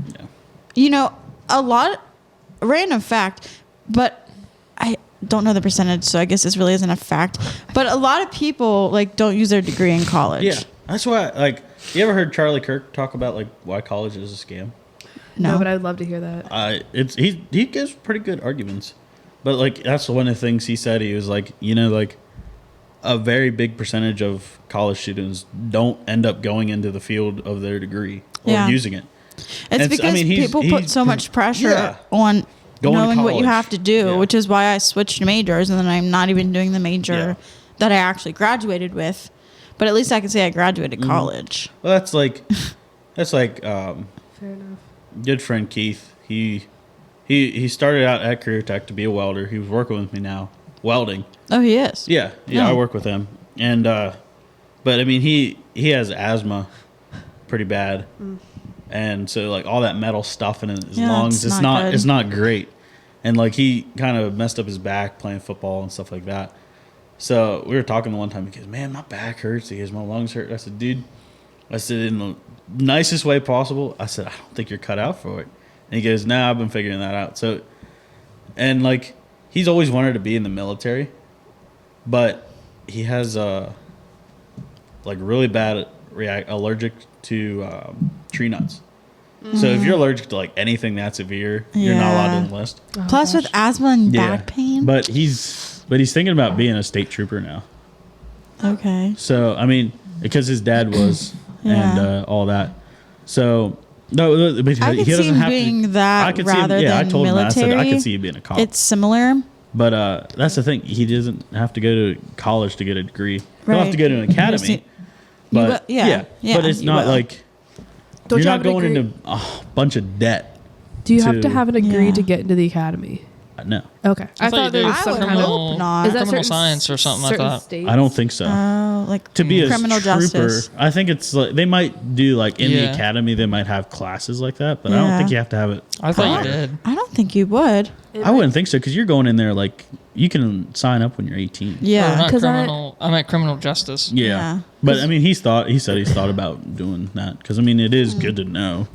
Yeah. you know, a lot. Random fact, but I don't know the percentage, so I guess this really isn't a fact. But a lot of people like don't use their degree in college. Yeah, that's why. Like, you ever heard Charlie Kirk talk about like why college is a scam? No, but I'd love to hear that. He gives pretty good arguments, but like that's one of the things he said. He was like, like a very big percentage of college students don't end up going into the field of their degree or Yeah. using it. It's And because people put so much pressure yeah. on Going to knowing what you college. have to do, Yeah. which is why I switched majors, and then I'm not even doing the major Yeah. that I actually graduated with. But at least I can say I graduated Mm-hmm. college. Well, that's like Fair enough. good friend Keith. He started out at Career Tech to be a welder. He was working with me now, welding. Oh, he is. Yeah, Yeah. I work with him, and but I mean he has asthma, pretty bad, and so like all that metal stuff in his Yeah, lungs, it's it's not not good. it's not great, and like he kind of messed up his back playing football and stuff like that. So we were talking the one time. He goes, "Man, my back hurts." He goes, "My lungs hurt." I said, "Dude," I said in the nicest way possible. I said, "I don't think you're cut out for it." And he goes, "Nah, I've been figuring that out." So, and like he's always wanted to be in the military. But he has like really bad allergic to tree nuts. So if you're allergic to like anything that severe, you're not allowed Yeah. to enlist. Plus, with asthma and back pain. But he's thinking about being a state trooper now. Okay. So I mean, because his dad was Yeah. and all that. So no, but I he could see doesn't him have being to. that I could see him, rather yeah, I than told him that. I said I military. could see you being a cop. It's similar. But that's the thing. He doesn't have to go to college to get a degree. He'll have Right. to go to an academy. You But will- yeah, but it's you not will. like Don't you're you not have a going degree? into a bunch of debt. Do you have to to- have a degree Yeah. to get into the academy? No, Okay, I thought there you was did. some would kind of. hope not. Is that criminal certain science or something? I certain thought. states? I don't think so. Like To be a criminal trooper, justice. I think it's like they might do like in the Yeah. academy. They might have classes like that, but I don't Yeah. think you have to have it. I thought you prior. did. I don't think you would. I wouldn't think so because you're going in there like you can sign up when you're 18. Oh, Yeah. not 'cause criminal. I meant criminal justice. Yeah. Yeah. But I mean, he said he's thought about doing that because I mean, it is good to know.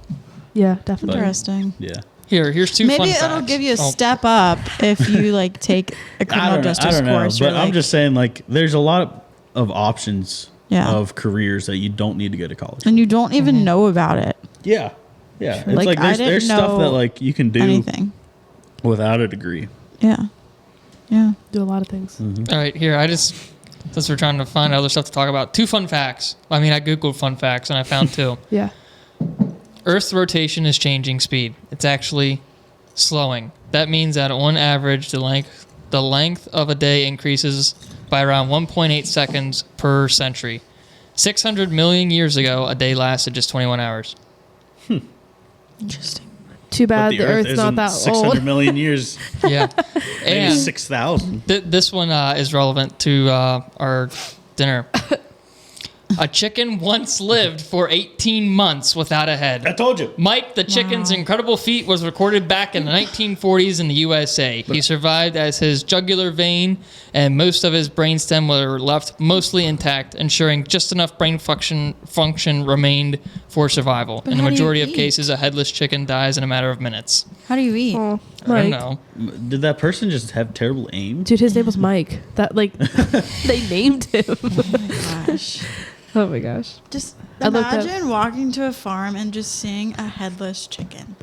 Yeah, definitely. Interesting. Yeah. Here's two fun Maybe facts. it'll give you a Oh, step up if you like take a criminal justice I don't know, course. but or, I'm like- just saying like there's a lot of options Yeah. of careers that you don't need to go to college. and you don't even know about it. Yeah. Yeah. It's Like, like I there's didn't stuff that know like you can do Anything. without a degree. Yeah. Yeah. Do a lot of things. All right, here since we're trying to find other stuff to talk about, two fun facts. I mean, I googled fun facts and I found two. Yeah. Earth's rotation is changing speed. It's actually slowing. That means that on average, the length of a day increases by around 1.8 seconds per century. 600 million years ago, a day lasted just 21 hours. Interesting. Too But bad the the Earth Earth's not isn't that 600 old. million years, Yeah, maybe and 6,000. this one is relevant to our dinner. A chicken once lived for 18 months without a head. I told you. Mike the chicken's incredible feat was recorded back in the 1940s in the USA. He survived as his jugular vein and most of his brainstem were left mostly intact, ensuring just enough brain function remained for survival. In the how do you majority of eat? cases, a headless chicken dies in a matter of minutes. How do you eat? Oh, I don't Mike. know. Did that person just have terrible aim? Dude, his name was Mike. That like they named him. Gosh. Oh my gosh. Just I looked up- imagine walking to a farm and just seeing a headless chicken.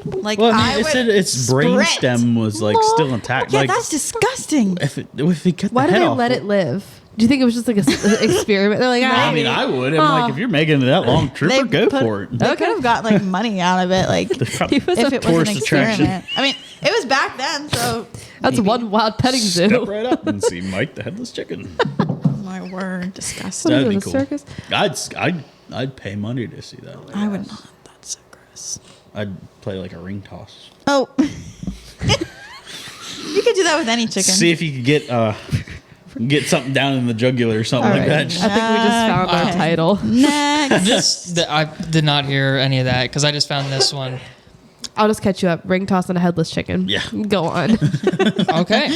Like Well, I I mean, it would said its brain sprint. stem was like still intact. Yeah, like that's disgusting. if he cut Why the did head they off, let it live? Do you think it was just like an experiment? They're like, I mean, I would. I'm like, if you're making that long trooper, go for it. They Okay. could have got like money out of it, like he was if a it was an tourist attraction. experiment. I mean, it was back then, so That's maybe. one wild petting Step zoo. right up and see Mike the headless chicken. My word, disgusting. What is That'd it, be a cool. circus? I'd pay money to see that. I would not. That's so gross. I'd play like a ring toss. Oh, you could do that with any chicken. See if you could get something down in the jugular or something All like right. that. I think we just found our Okay. title. Next. I did not hear any of that because I just found this one. I'll just catch you up. Ring toss and a headless chicken. Yeah. Go on. Okay.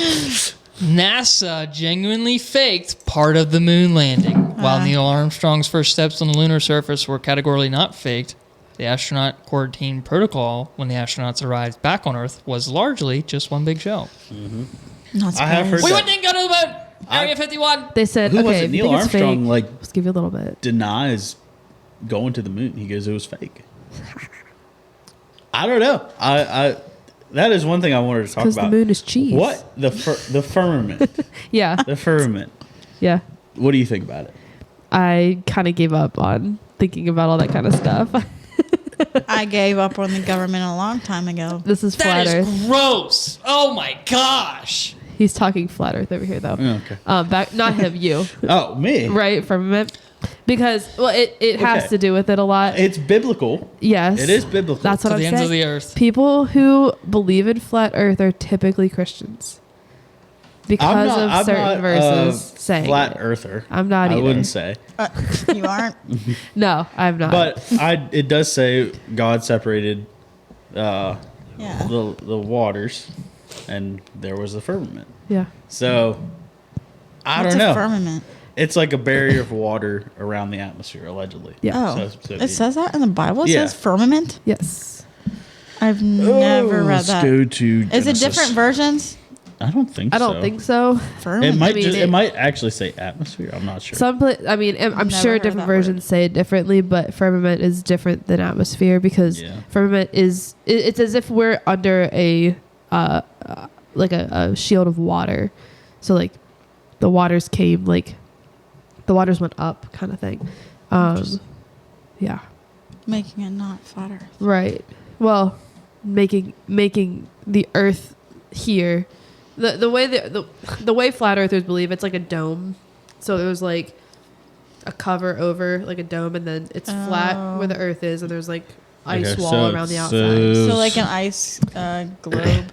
NASA genuinely faked part of the moon landing. While Neil Armstrong's first steps on the lunar surface were categorically not faked, the astronaut quarantine protocol when the astronauts arrived back on Earth was largely just one big show. Not I have heard surprised. We that- wouldn't go to the moon! Area 51! They said, Who okay, was it? if you Neil think it's Armstrong fake, like let's give you a little bit. denies going to the moon. He goes, it was fake. I don't know. I that is one thing I wanted to talk Because the about. moon is cheese. What the firmament? Yeah. The firmament. Yeah. What do you think about it? I kind of gave up on thinking about all that kind of stuff. I gave up on the government a long time ago. This is That flat is Earth. gross! Oh my gosh! He's talking flat Earth over here, though. Okay. Back, not him, you. Oh, me. Right, firmament. Because, well, it has Okay. to do with it a lot. It's biblical. Yes. It is biblical. That's what To I'm the saying. ends of the earth. People who believe in flat Earth are typically Christians because of certain verses saying flat it. earther. I'm not I either. wouldn't say, You aren't. No, I'm not. but it does say God separated Yeah. the waters, and there was the firmament. yeah, So I What's don't a know. firmament? It's like a barrier of water around the atmosphere, allegedly. yeah, Oh, So it says that in the Bible. It Yeah. says firmament. yes. I've never read Let's that. go to Is it Genesis. different versions? I don't think I so. don't think so. Firmament. It might I mean, just, it- it might actually say atmosphere. I'm not sure. I mean, I'm Never sure heard different that word. versions say it differently, but firmament is different than atmosphere because Yeah. firmament is it's as if we're under a like a shield of water. So like the waters came like the waters went up kind of thing. Yeah. Making it not flat Earth. Right. Well, making the Earth here, the way the way flat earthers believe it's like a dome. So there's like a cover over like a dome, and then it's flat where the Earth is, and there's like ice Okay, wall so- around the so- outside. So like an ice globe.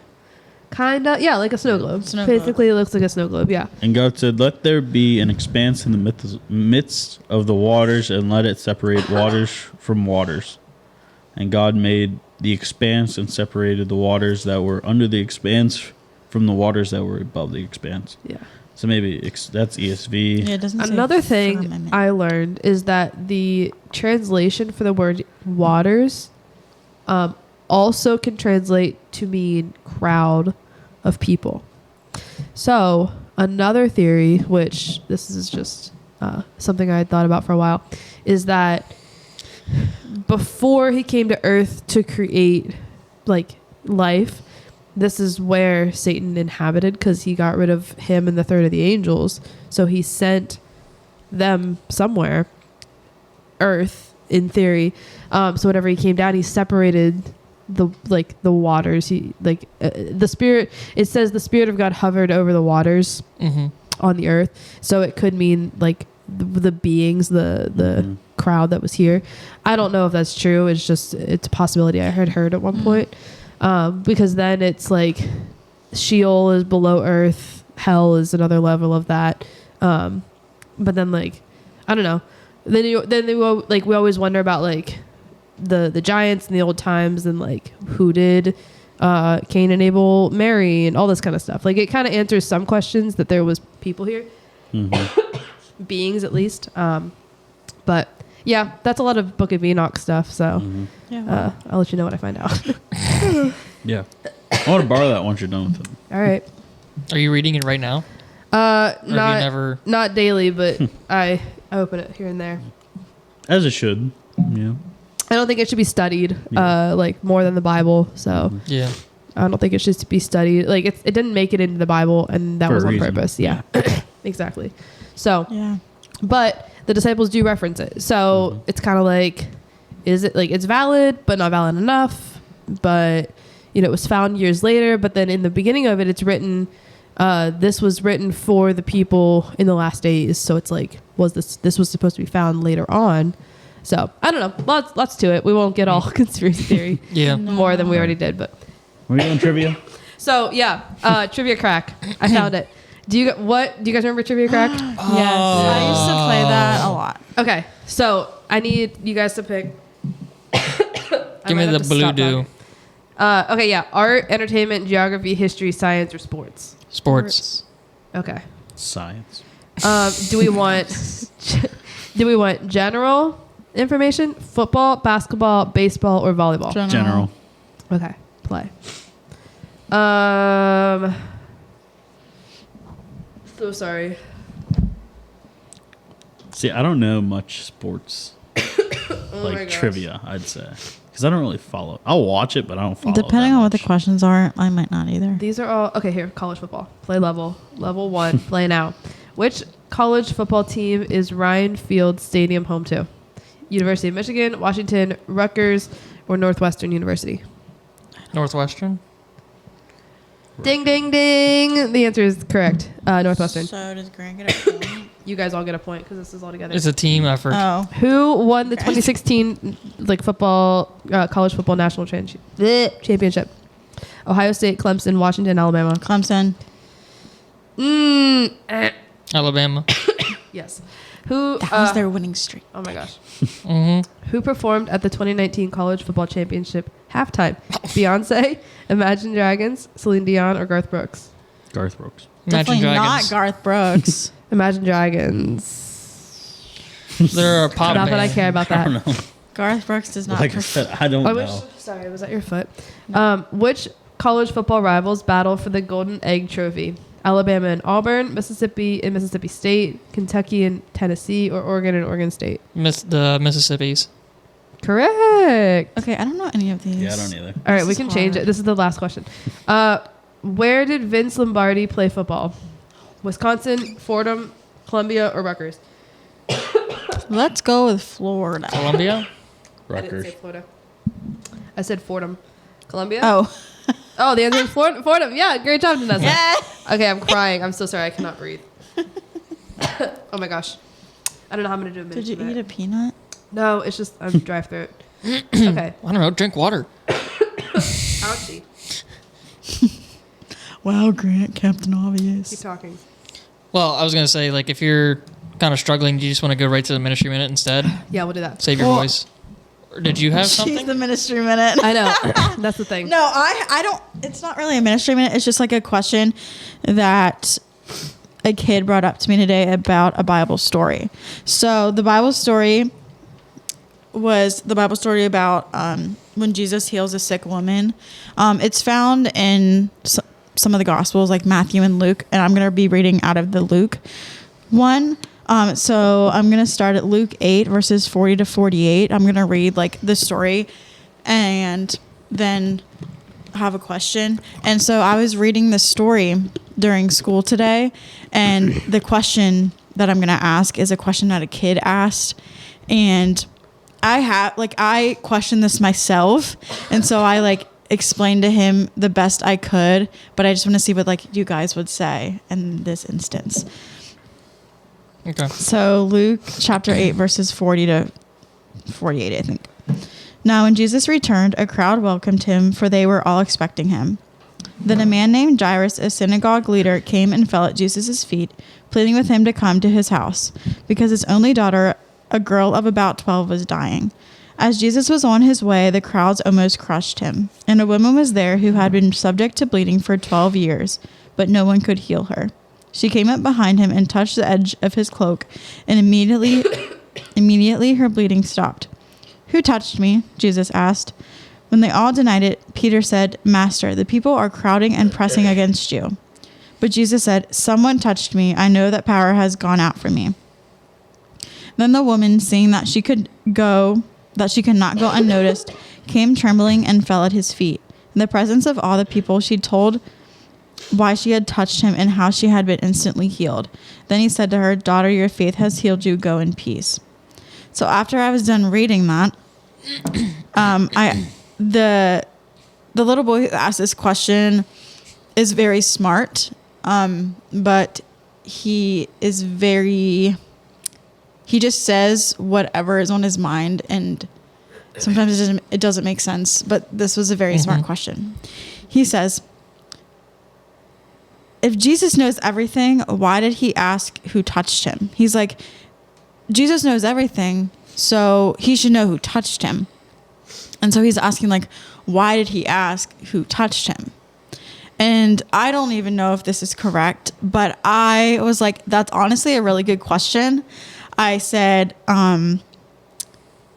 Kinda, yeah, like a snow globe. Snow globe. Basically, it looks like a snow globe. Yeah. And God said, "Let there be an expanse in the midst of the waters, and let it separate waters from waters." And God made the expanse and separated the waters that were under the expanse from the waters that were above the expanse. Yeah. So maybe that's ESV. Yeah, it doesn't say Another thing firmament. I learned is that the translation for the word waters also can translate to mean crowd of people. So another theory, which this is just something I had thought about for a while, is that before he came to Earth to create like life, this is where Satan inhabited because he got rid of him and the third of the angels. So he sent them somewhere, Earth in theory. So whenever he came down, he separated the waters. He the spirit. It says the Spirit of God hovered over the waters on the earth. So it could mean like the beings, the crowd that was here. I don't know if that's true. It's a possibility I heard at one point. Because then it's like Sheol is below earth, hell is another level of that. But then like, I don't know. We always wonder about like the giants in the old times and like who did Cain and Abel marry and all this kind of stuff. Like it kind of answers some questions that there was people here, beings at least. But yeah, that's a lot of Book of Enoch stuff. So I'll let you know what I find out. Yeah. I want to borrow that once you're done with it. All right. Are you reading it right now? Have you never? Not daily, but I open it here and there. As it should. Yeah. I don't think it should be studied like more than the Bible. So Yeah. I don't think it should be studied. Like it didn't make it into the Bible, and that For was a on reason. purpose. Yeah. Exactly. So, Yeah. but the disciples do reference it. So it's kind of like, is it like it's valid, but not valid enough? But it was found years later. But then in the beginning of it, it's written. This was written for the people in the last days. So it's like, this was supposed to be found later on? So I don't know. Lots to it. We won't get all conspiracy theory Yeah. more than we already did. But Are we doing trivia? so yeah, trivia crack. I found it. Do you guys remember trivia crack? Yes. I used to play that a lot. Okay, so I need you guys to pick. Give me the blue do. Okay, yeah. Art, entertainment, geography, history, science, or sports. Sports. Okay. Science. Do we want general information? Football, basketball, baseball, or volleyball? General. Okay, play. So sorry. See, I don't know much sports Oh my like gosh. trivia, I'd say. Because I don't really follow. I'll watch it, but I don't follow Depending that on what the much. questions are, I might not either. These are all okay. Here, college football. Play level 1. Play now. Which college football team is Ryan Field Stadium home to? University of Michigan, Washington, Rutgers, or Northwestern University? Northwestern. Ding, ding, ding. The answer is correct. Northwestern. So does Grant get a point? You guys all get a point because this is all together. It's a team effort. Oh. Who won the 2016 college football national championship? Ohio State, Clemson, Washington, Alabama. Clemson. Alabama. Yes. Who? That was their winning streak. Oh my gosh. Mm-hmm. Who performed at the 2019 college football championship halftime? Beyonce, Imagine Dragons, Celine Dion, or Garth Brooks? Garth Brooks. Imagine Definitely Dragons. not Garth Brooks. Imagine Dragons. They're a pop Not band. that I care about I don't that. know. Garth Brooks does not. Like I said, I don't I know. wish. Sorry, was that your foot? Which college football rivals battle for the Golden Egg Trophy? Alabama and Auburn, Mississippi and Mississippi State, Kentucky and Tennessee, or Oregon and Oregon State? The Mississippis. Correct. Okay, I don't know any of these. Yeah, I don't either. All right, This we is can change it. hard. This is the last question. Where did Vince Lombardi play football? Wisconsin, Fordham, Columbia, or Rutgers? Let's go with Florida. Columbia. I didn't Rutgers. say Florida. I said Fordham. Columbia? Oh. Oh, the answer is Fordham. Yeah, great job, Vanessa. Yeah. Okay, I'm crying. I'm so sorry. I cannot breathe. Oh my gosh. I don't know how I'm going to do a minute. Did you eat a peanut? No, it's just I'm dry throat. Okay. I don't know. Drink water. Ouchie. Wow, Grant, Captain Obvious. Keep talking. Well, I was gonna say, like, if you're kind of struggling, do you just want to go right to the ministry minute instead? Yeah, we'll do that. Save your Well, voice. Or did you have She's something? the ministry minute. I know. That's the thing. No, I don't. It's not really a ministry minute. It's just like a question that a kid brought up to me today about a Bible story. So the Bible story was the Bible story about when Jesus heals a sick woman. It's found in some of the Gospels, like Matthew and Luke, and I'm going to be reading out of the Luke one. So I'm going to start at Luke 8, verses 40 to 48. I'm going to read like the story and then have a question. And so I was reading the story during school today, and the question that I'm going to ask is a question that a kid asked. And I questioned this myself. And so I like explained to him the best I could, but I just want to see what like you guys would say in this instance. Okay. So Luke chapter 8, verses 40 to 48, I think. Now when Jesus returned, a crowd welcomed him, for they were all expecting him. Then a man named Jairus, a synagogue leader, came and fell at Jesus' feet, pleading with him to come to his house, because his only daughter, a girl of about 12, was dying. As Jesus was on his way, the crowds almost crushed him, and a woman was there who had been subject to bleeding for 12 years, but no one could heal her. She came up behind him and touched the edge of his cloak, and immediately her bleeding stopped. "Who touched me?" Jesus asked. When they all denied it, Peter said, "Master, the people are crowding and pressing against you." But Jesus said, "Someone touched me. I know that power has gone out from me." Then the woman, seeing that she could not go unnoticed, came trembling and fell at his feet. In the presence of all the people, she told why she had touched him and how she had been instantly healed. Then he said to her, "Daughter, your faith has healed you. Go in peace." So after I was done reading that, the little boy who asked this question is very smart, but he just says whatever is on his mind, and sometimes it doesn't make sense. But this was a very smart question. He says, if Jesus knows everything, why did he ask who touched him? He's like, Jesus knows everything, so he should know who touched him. And so he's asking, like, why did he ask who touched him? And I don't even know if this is correct, but I was like, that's honestly a really good question. I said, I'm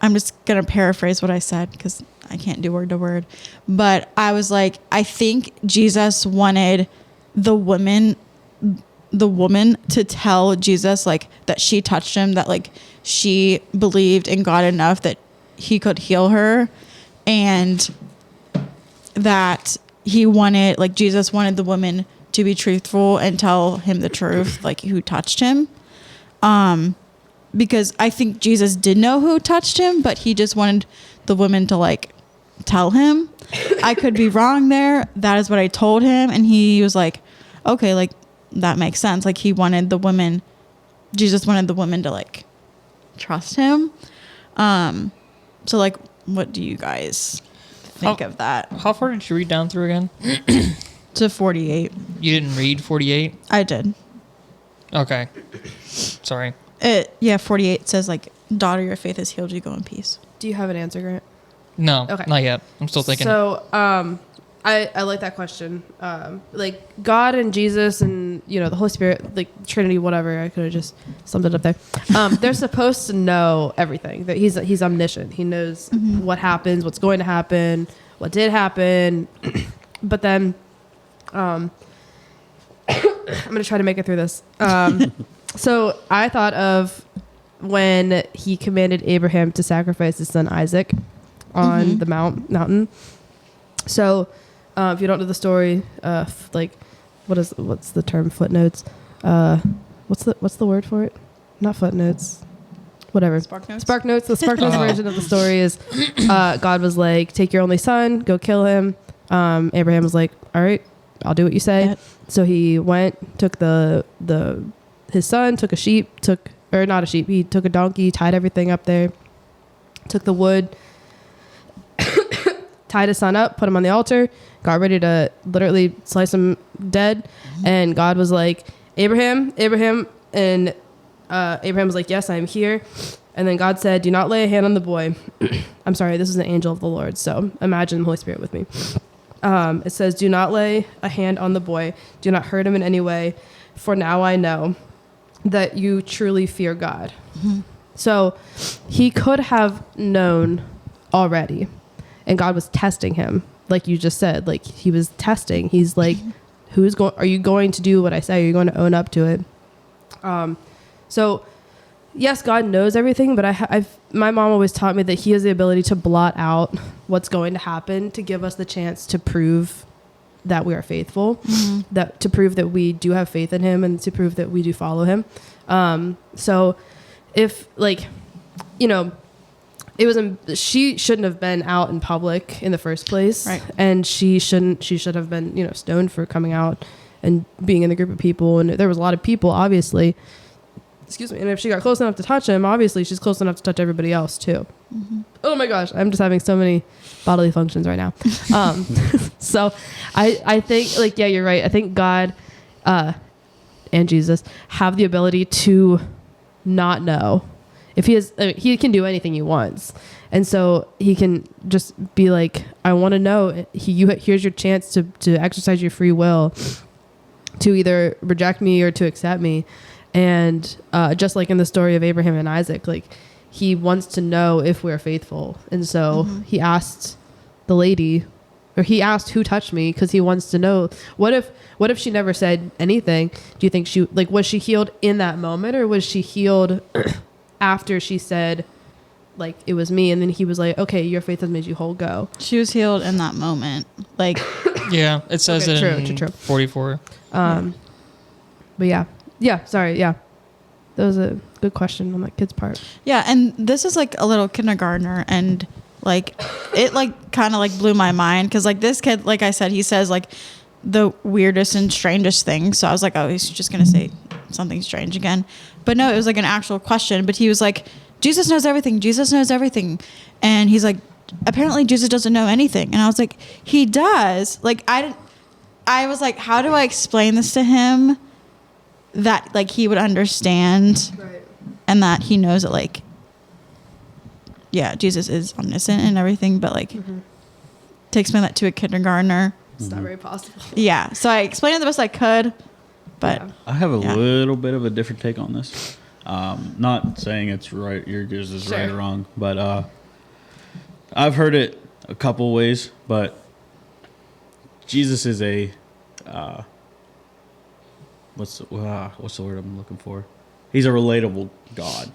just going to paraphrase what I said because I can't do word to word. But I was like, I think Jesus wanted the woman to tell Jesus like that she touched him, that like she believed in God enough that he could heal her, and that Jesus wanted the woman to be truthful and tell him the truth, like who touched him. Because I think Jesus did know who touched him, but he just wanted the woman to like tell him. I could be wrong there. That is what I told him. And he was like, okay, like that makes sense. Like Jesus wanted the woman to like trust him. So like, what do you guys think of that? How far did you read down through again? To 48. You didn't read 48? I did. Okay. Sorry. 48 says like, daughter, your faith has healed you. Go in peace. Do you have an answer, Grant? No, Okay. not yet. I'm still thinking. So, I like that question. Like God and Jesus and the Holy Spirit, like Trinity, whatever. I could have just summed it up there. They're supposed to know everything. That he's omniscient. He knows what happens, what's going to happen, what did happen. But then, I'm gonna try to make it through this. So I thought of when he commanded Abraham to sacrifice his son Isaac on the mountain. So, if you don't know the story, like, what's the term? Footnotes. What's the word for it? Not footnotes. Whatever. Spark notes. Spark notes. The Spark notes version of the story is, God was like, "Take your only son, go kill him." Abraham was like, "All right, I'll do what you say." Yep. So he went, took his son, took a sheep, not a sheep. He took a donkey, tied everything up there, took the wood. tied his son up, put him on the altar, got ready to literally slice him dead. And God was like, Abraham, Abraham. And Abraham was like, yes, I am here. And then God said, do not lay a hand on the boy. I'm sorry, this is an angel of the Lord. So imagine the Holy Spirit with me. It says, do not lay a hand on the boy. Do not hurt him in any way. For now I know that you truly fear God. So he could have known already. And God was testing him. Like you just said, like he was testing. He's like, are you going to do what I say? Are you going to own up to it? So yes, God knows everything, but my mom always taught me that he has the ability to blot out what's going to happen to give us the chance to prove that we are faithful, that to prove that we do have faith in him and to prove that we do follow him. So if she shouldn't have been out in public in the first place. Right. And she should have been, stoned for coming out and being in the group of people. And there was a lot of people, obviously. Excuse me. And if she got close enough to touch him, obviously she's close enough to touch everybody else too. Oh my gosh. I'm just having so many bodily functions right now. So I think you're right. I think God, and Jesus have the ability to not know. If he can do anything he wants. And so he can just be like, I want to know. Here's your chance to exercise your free will to either reject me or to accept me. And just like in the story of Abraham and Isaac, like he wants to know if we're faithful. And so he asked the lady, or he asked who touched me, because he wants to know. What if she never said anything? Do you think was she healed in that moment, or was she healed after she said, like, it was me? And then he was like, okay, your faith has made you whole, go. She was healed in that moment. Like, Yeah, it says Okay, it in true. 44. But yeah, sorry, yeah. That was a good question on that kid's part. yeah. And this is like a little kindergartner, and like, it like kind of like blew my mind. Cause like this kid, like I said, he says like the weirdest and strangest things. So I was like, oh, he's just going to say something strange again. But no, it was like an actual question. But he was like, Jesus knows everything. Jesus knows everything. And he's like, apparently Jesus doesn't know anything. And I was like, he does. Like, I was like, how do I explain this to him that like he would understand, Right. and that he knows that like, yeah, Jesus is omniscient and everything, but like to explain that to a kindergartner. It's not very possible. Yeah. So I explained it the best I could, but Yeah. I have a Yeah. little bit of a different take on this. Not saying it's right, yours is right or Sure. wrong, but I've heard it a couple ways. But Jesus is a what's the word I'm looking for? He's a relatable God.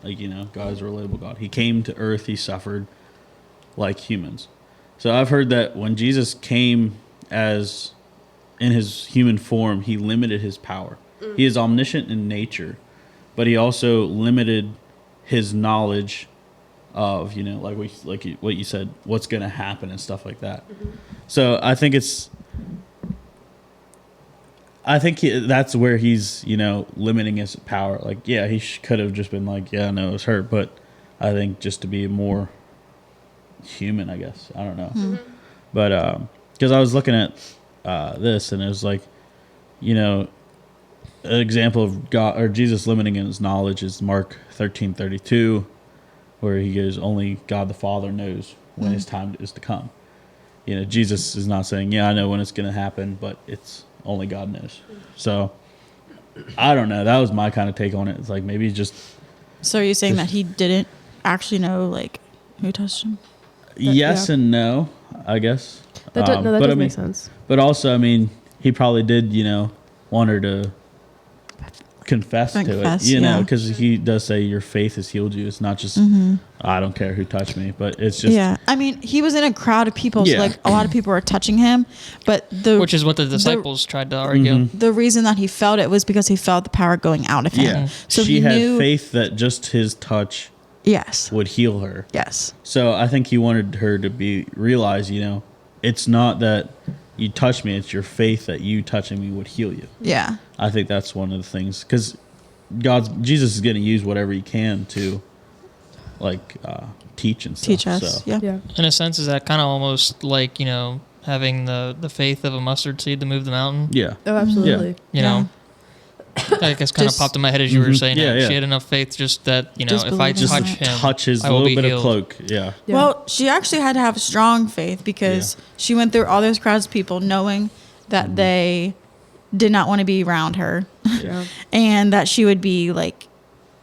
Like, God is a relatable God. He came to earth. He suffered like humans. So I've heard that when Jesus came as in his human form, he limited his power. He is omniscient in nature, but he also limited his knowledge of, what you said, what's going to happen and stuff like that. So I think that's where he's, limiting his power. Like, yeah, he could have just been like, yeah, no, it was hurt. But I think just to be more human, I guess. I don't know. But because I was looking at this, and it was like, an example of God or Jesus limiting his knowledge is Mark 13:32, where he goes, only God the Father knows when his time is to come. Jesus is not saying, yeah, I know when it's going to happen, but it's only God knows. So I don't know. That was my kind of take on it. It's like maybe just. so are you saying that he didn't actually know like who touched him? Yes yeah. and no, I guess. That does make sense. But also, I mean, he probably did, want her to confess to it, yeah. because he does say your faith has healed you. It's not just, I don't care who touched me, but it's just. Yeah. I mean, he was in a crowd of people, so Yeah. like a lot of people were touching him, but Which is what the disciples tried to argue. the reason that he felt it was because he felt the power going out of him. Yeah. So she he had knew. faith that just his touch Yes. would heal her. Yes. So I think he wanted her to realize, it's not that you touch me, it's your faith that you touching me would heal you. Yeah. I think that's one of the things, because Jesus is going to use whatever he can to teach and stuff. Teach us. So. Yeah. Yeah. In a sense, is that kind of almost like, having the faith of a mustard seed to move the mountain? Yeah. Oh, absolutely. You know, I guess kind of Just- popped in my head as you were Mhm. saying Yeah, it. yeah. She had enough faith just that, Just if I believe in touch it. him, Touch his I will little be bit healed. of cloak. Yeah. Yeah. Well, she actually had to have strong faith because she went through all those crowds of people knowing that they did not want to be around her Yeah. and that she would be like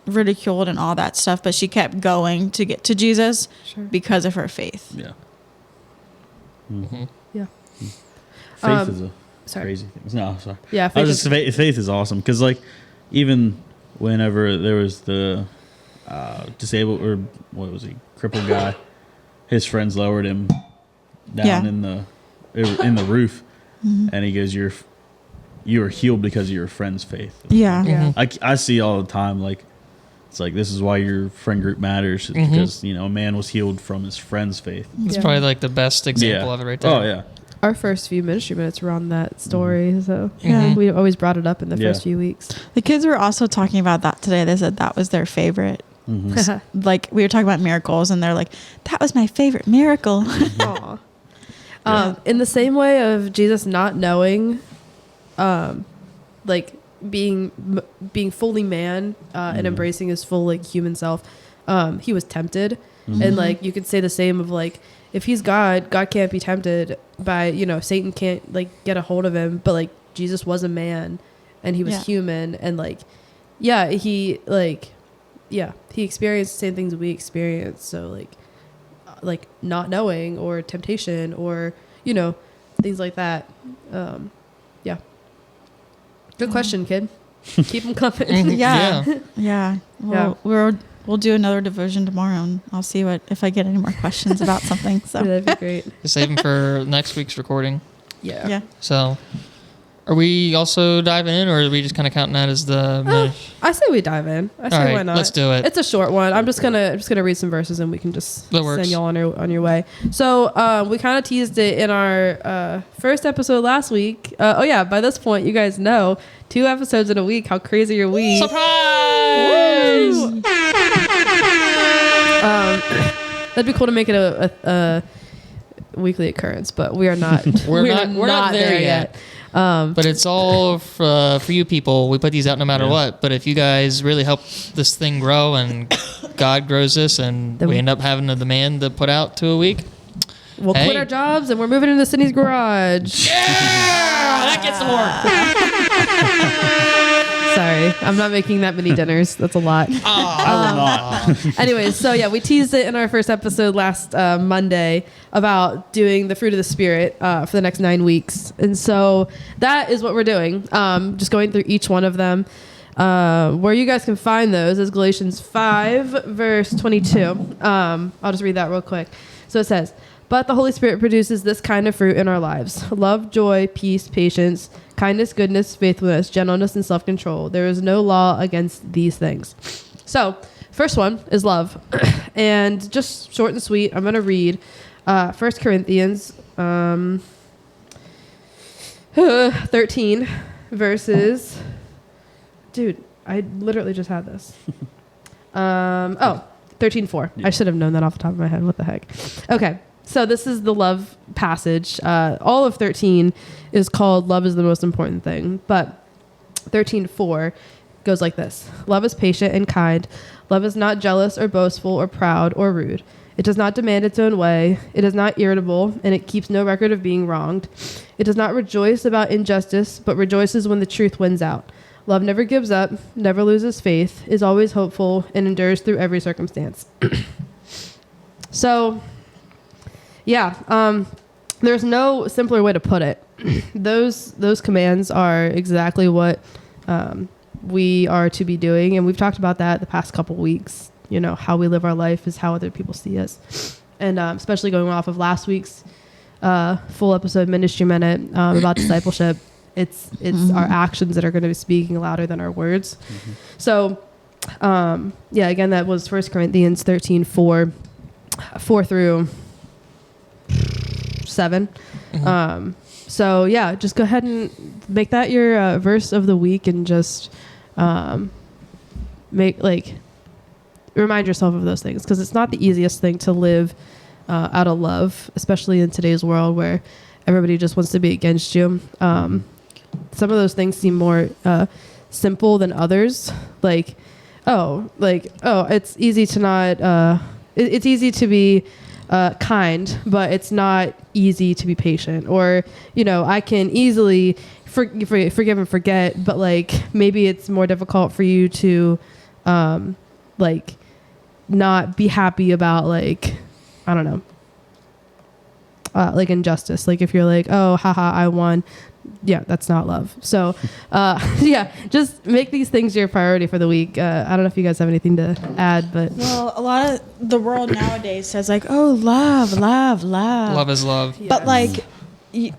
ridiculed and all that stuff. But she kept going to get to Jesus Sure. because of her faith. Yeah. Yeah. Faith is a Sorry. crazy thing. No, sorry. Yeah. I was just faith is awesome because even whenever there was the disabled or what was he crippled guy, his friends lowered him down in the roof, and he goes, "You are healed because of your friend's faith." Yeah. Yeah. I see all the time it's like this is why your friend group matters because a man was healed from his friend's faith. It's Yeah. probably like the best example of it right there. Oh yeah. Our first few ministry minutes were on that story, so Yeah. we always brought it up in the Yeah. first few weeks. The kids were also talking about that today. They said that was their favorite. Like we were talking about miracles and they're like, that was my favorite miracle. Aw. In the same way of Jesus not knowing, like being fully man and embracing his full like human self, he was tempted, and like you could say the same of like if he's God can't be tempted by Satan can't like get a hold of him, but like Jesus was a man and he was human and like he experienced the same things we experience. So like not knowing or temptation or things like that. Good question, kid. Keep them coming. Yeah. Yeah. Yeah. We'll do another devotion tomorrow and I'll see if I get any more questions about something. So That'd be great. Save them for next week's recording. yeah. So, are we also diving in, or are we just kind of counting that as the? I say we dive in. I say All right, why not? let's do it. It's a short one. I'm just gonna read some verses and we can just That works. send y'all on your way. So we kind of teased it in our first episode last week. By this point you guys know 2 episodes in a week. How crazy are we? Surprise! Woo! That'd be cool to make it a weekly occurrence, but we are not. We're not there yet. But it's all for you people. We put these out no matter what. But if you guys really help this thing grow and God grows this and Then we we- end up having a demand to put out 2 a week, We'll Hey. quit our jobs and we're moving into Sydney's garage. that gets some work. Sorry, I'm not making that many dinners. That's a lot. I will not. Anyways, so yeah, we teased it in our first episode last Monday about doing the fruit of the Spirit for the next 9 weeks. And so that is what we're doing. Just going through each one of them. Where you guys can find those is Galatians 5, verse 22. I'll just read that real quick. So it says, "But the Holy Spirit produces this kind of fruit in our lives: love, joy, peace, patience, kindness, goodness, faithfulness, gentleness, and self-control. There is no law against these things." So, first one is love. And just short and sweet, I'm going to read 1 Corinthians 13 verses. Dude, I literally just had this. 13:4. I should have known that off the top of my head. What the heck? Okay. So this is the love passage. All of 13 is called "Love is the most important thing," but 13:4 goes like this: "Love is patient and kind. Love is not jealous or boastful or proud or rude. It does not demand its own way. It is not irritable, and it keeps no record of being wronged. It does not rejoice about injustice, but rejoices when the truth wins out. Love never gives up, never loses faith, is always hopeful, and endures through every circumstance." So, yeah, there's no simpler way to put it. Those commands are exactly what we are to be doing, and we've talked about that the past couple weeks. How we live our life is how other people see us, and especially going off of last week's full episode Ministry Minute about discipleship. It's our actions that are going to be speaking louder than our words. So, again, that was 1 Corinthians 13:4 through 7. So yeah, just go ahead and make that your verse of the week, and just remind yourself of those things, because it's not the easiest thing to live out of love, especially in today's world where everybody just wants to be against you. Some of those things seem more simple than others. It's easy to not. It's easy to be kind, but it's not easy to be patient. Or, I can easily forgive and forget, but maybe it's more difficult for you to not be happy about I don't know, injustice. If you're oh, haha, I won. Yeah, that's not love. So, just make these things your priority for the week. I don't know if you guys have anything to add, but Well, a lot of the world nowadays says oh, love. Love is love. Yeah. But you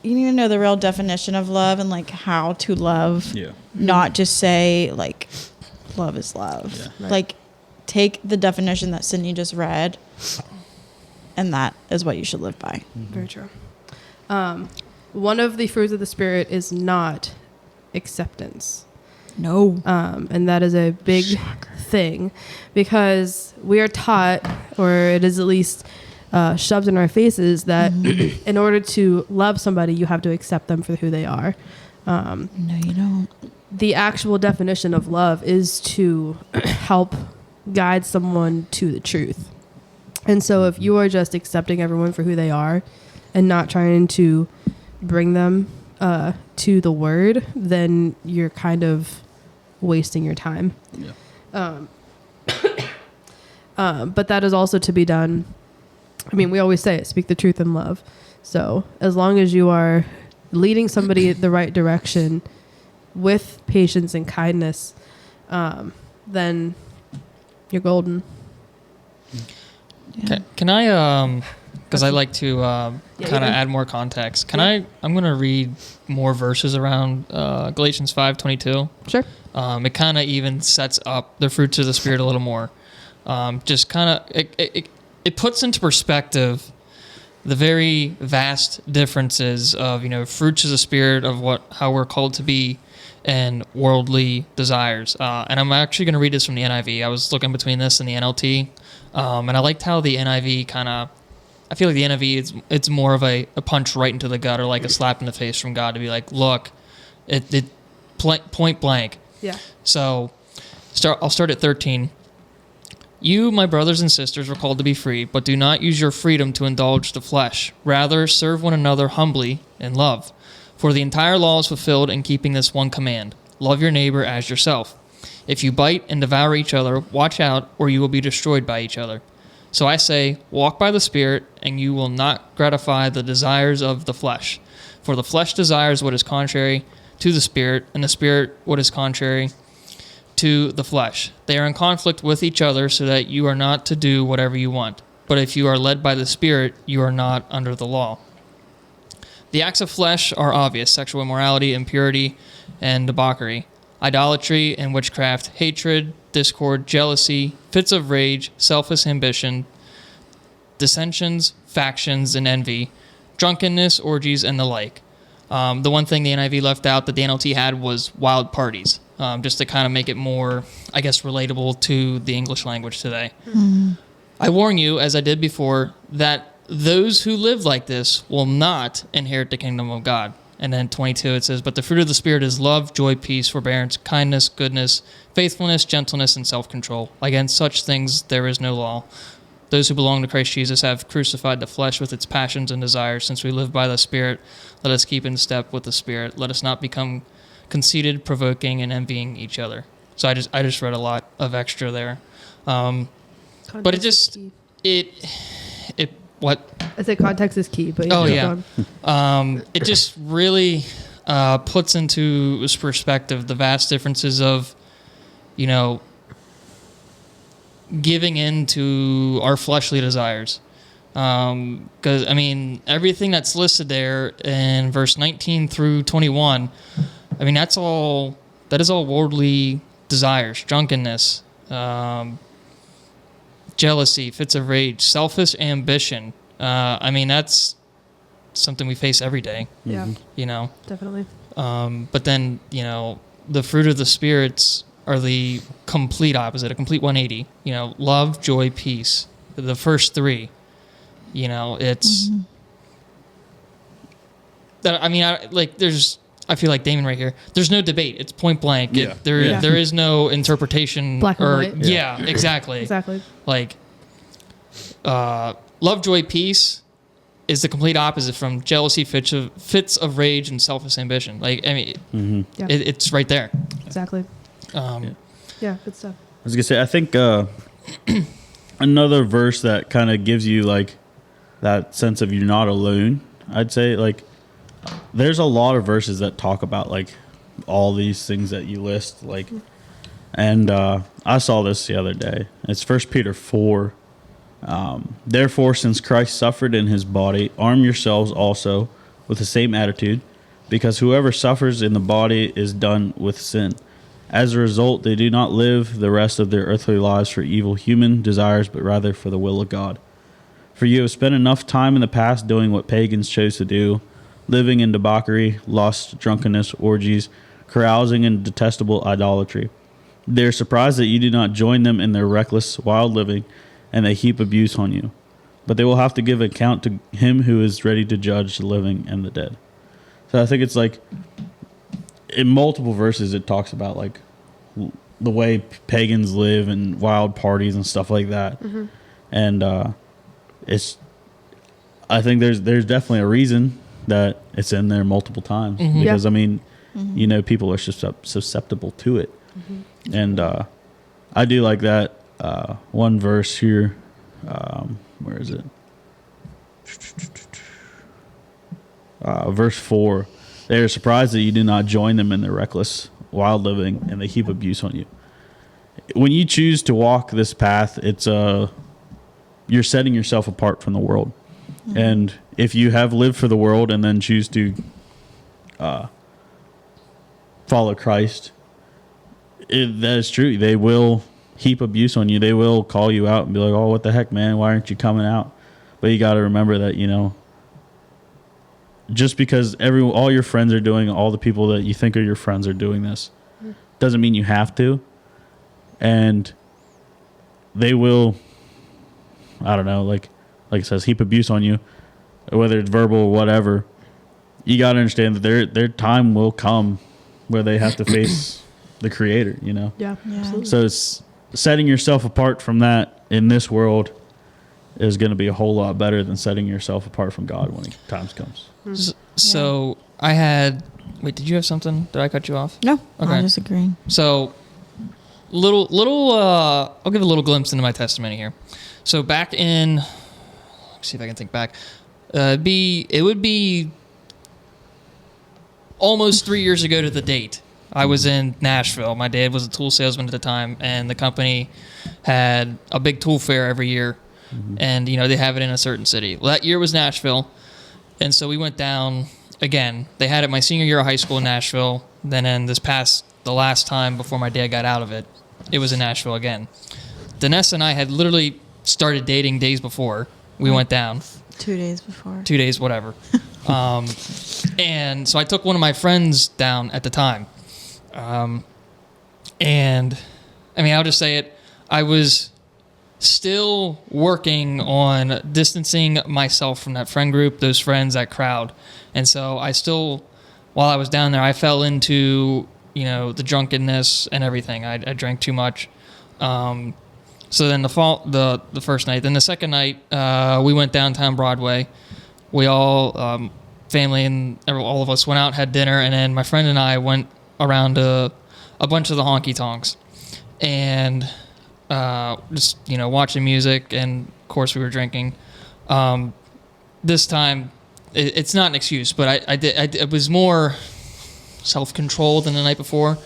need to know the real definition of love and how to love. Yeah. Not just say love is love. Yeah. Right. Take the definition that Sydney just read, and that is what you should live by. Very true. One of the fruits of the Spirit is not acceptance. No. And that is a big thing, because we are taught, or it is at least shoved in our faces, that in order to love somebody, you have to accept them for who they are. No, you don't. The actual definition of love is to help guide someone to the truth. And so if you are just accepting everyone for who they are and not trying to bring them to the word, then you're kind of wasting your time. Yeah. But that is also to be done. I mean, we always say it, speak the truth in love. So as long as you are leading somebody the right direction with patience and kindness, then you're golden. Can I, because I like to kind you of can. add more context. I'm going to read more verses around Galatians 5:22. Sure. It kind of even sets up the fruits of the Spirit a little more. Just kind of, it puts into perspective the very vast differences of, fruits of the Spirit of how we're called to be and worldly desires. And I'm actually going to read this from the NIV. I was looking between this and the NLT. And I liked how the NIV I feel like the NIV, it's more of a punch right into the gut, or a slap in the face from God to be look, it point blank. Yeah. So I'll start at 13. You, my brothers and sisters, were called to be free, but do not use your freedom to indulge the flesh. Rather, serve one another humbly in love. For the entire law is fulfilled in keeping this one command: love your neighbor as yourself. If you bite and devour each other, watch out, or you will be destroyed by each other. So I say, walk by the Spirit, and you will not gratify the desires of the flesh. For the flesh desires what is contrary to the Spirit, and the Spirit what is contrary to the flesh. They are in conflict with each other, so that you are not to do whatever you want. But if you are led by the Spirit, you are not under the law. The acts of flesh are obvious: sexual immorality, impurity, and debauchery, idolatry and witchcraft, hatred, discord, jealousy, fits of rage, selfish ambition, dissensions, factions, and envy, drunkenness, orgies, and the like. The one thing the NIV left out that the NLT had was wild parties, just to kind of make it more, I guess, relatable to the English language today. Mm-hmm. I warn you, as I did before, that those who live like this will not inherit the kingdom of God. And then 22, it says, but the fruit of the Spirit is love, joy, peace, forbearance, kindness, goodness, faithfulness, gentleness, and self-control. Against such things there is no law. Those who belong to Christ Jesus have crucified the flesh with its passions and desires. Since we live by the Spirit, let us keep in step with the Spirit. Let us not become conceited, provoking, and envying each other. So I just read a lot of extra there. But what? I said context is key, but Oh, keep yeah. going. It just really puts into perspective the vast differences of, giving in to our fleshly desires. Because, everything that's listed there in verse 19 through 21, that is all worldly desires: drunkenness, jealousy, fits of rage, selfish ambition. That's something we face every day. Yeah. Definitely. Definitely. But then, the fruit of the Spirit's are the complete opposite, a complete 180. You know, love, joy, peace. The first three. You know, it's that. I mean, I feel like Damon right here. There's no debate. It's point blank. Yeah. There Yeah. is no interpretation. Black and white. Yeah, exactly. Exactly. Like, love, joy, peace is the complete opposite from jealousy, fits of rage, and selfish ambition. Like, I mean, Yeah. it's right there. Exactly. Yeah, good stuff. I was gonna say, I think another verse that kind of gives you like that sense of you're not alone. I'd say like there's a lot of verses that talk about like all these things that you list, like, and I saw this the other day. It's 1 Peter 4. Therefore, since Christ suffered in his body, arm yourselves also with the same attitude, because whoever suffers in the body is done with sin. As a result, they do not live the rest of their earthly lives for evil human desires, but rather for the will of God. For you have spent enough time in the past doing what pagans chose to do, living in debauchery, lust, drunkenness, orgies, carousing, and detestable idolatry. They are surprised that you do not join them in their reckless, wild living, and they heap abuse on you. But they will have to give account to him who is ready to judge the living and the dead. So I think it's like, in multiple verses, it talks about like the way pagans live and wild parties and stuff like that. And I think there's definitely a reason that it's in there multiple times because I mean, you know, people are susceptible to it. And I do like that one verse here. Where is it? Verse 4. They are surprised that you do not join them in their reckless, wild living, and they heap abuse on you. When you choose to walk this path, it's you're setting yourself apart from the world. And if you have lived for the world and then choose to follow Christ, that is true. They will heap abuse on you. They will call you out and be like, "Oh, what the heck, man? Why aren't you coming out?" But you got to remember that, you know, just because all your friends are doing, all the people that you think are your friends are doing this, doesn't mean you have to. And they will, I don't know, like it says, heap abuse on you, whether it's verbal or whatever. You got to understand that their time will come where they have to face the Creator, you know? Yeah, absolutely. So it's setting yourself apart from that in this world is going to be a whole lot better than setting yourself apart from God when times comes. So I had. Wait, did you have something? Did I cut you off? No, Okay. I'm just agreeing. So, little. I'll give a little glimpse into my testimony here. So back in, let's see if I can think back. It would be almost 3 years ago to the date. I was in Nashville. My dad was a tool salesman at the time, and the company had a big tool fair every year, and you know they have it in a certain city. Well, that year was Nashville, and so we went down again. They had it my senior year of high school in Nashville. Then in the last time before my dad got out of it, it was in Nashville again. Danessa and I had literally started dating days before we went down. 2 days before. 2 days, whatever. And so I took one of my friends down at the time. And I mean, I'll just say it. I was still working on distancing myself from that friend group, those friends, that crowd. And so I still, while I was down there, I fell into, you know, the drunkenness and everything. I drank too much. So then the first night, then the second night, we went downtown Broadway. We all, family and all of us went out, had dinner, and then my friend and I went around a bunch of the honky tonks, and just, you know, watching music, and of course we were drinking. This time, it's not an excuse, but it was more self-controlled than the night before,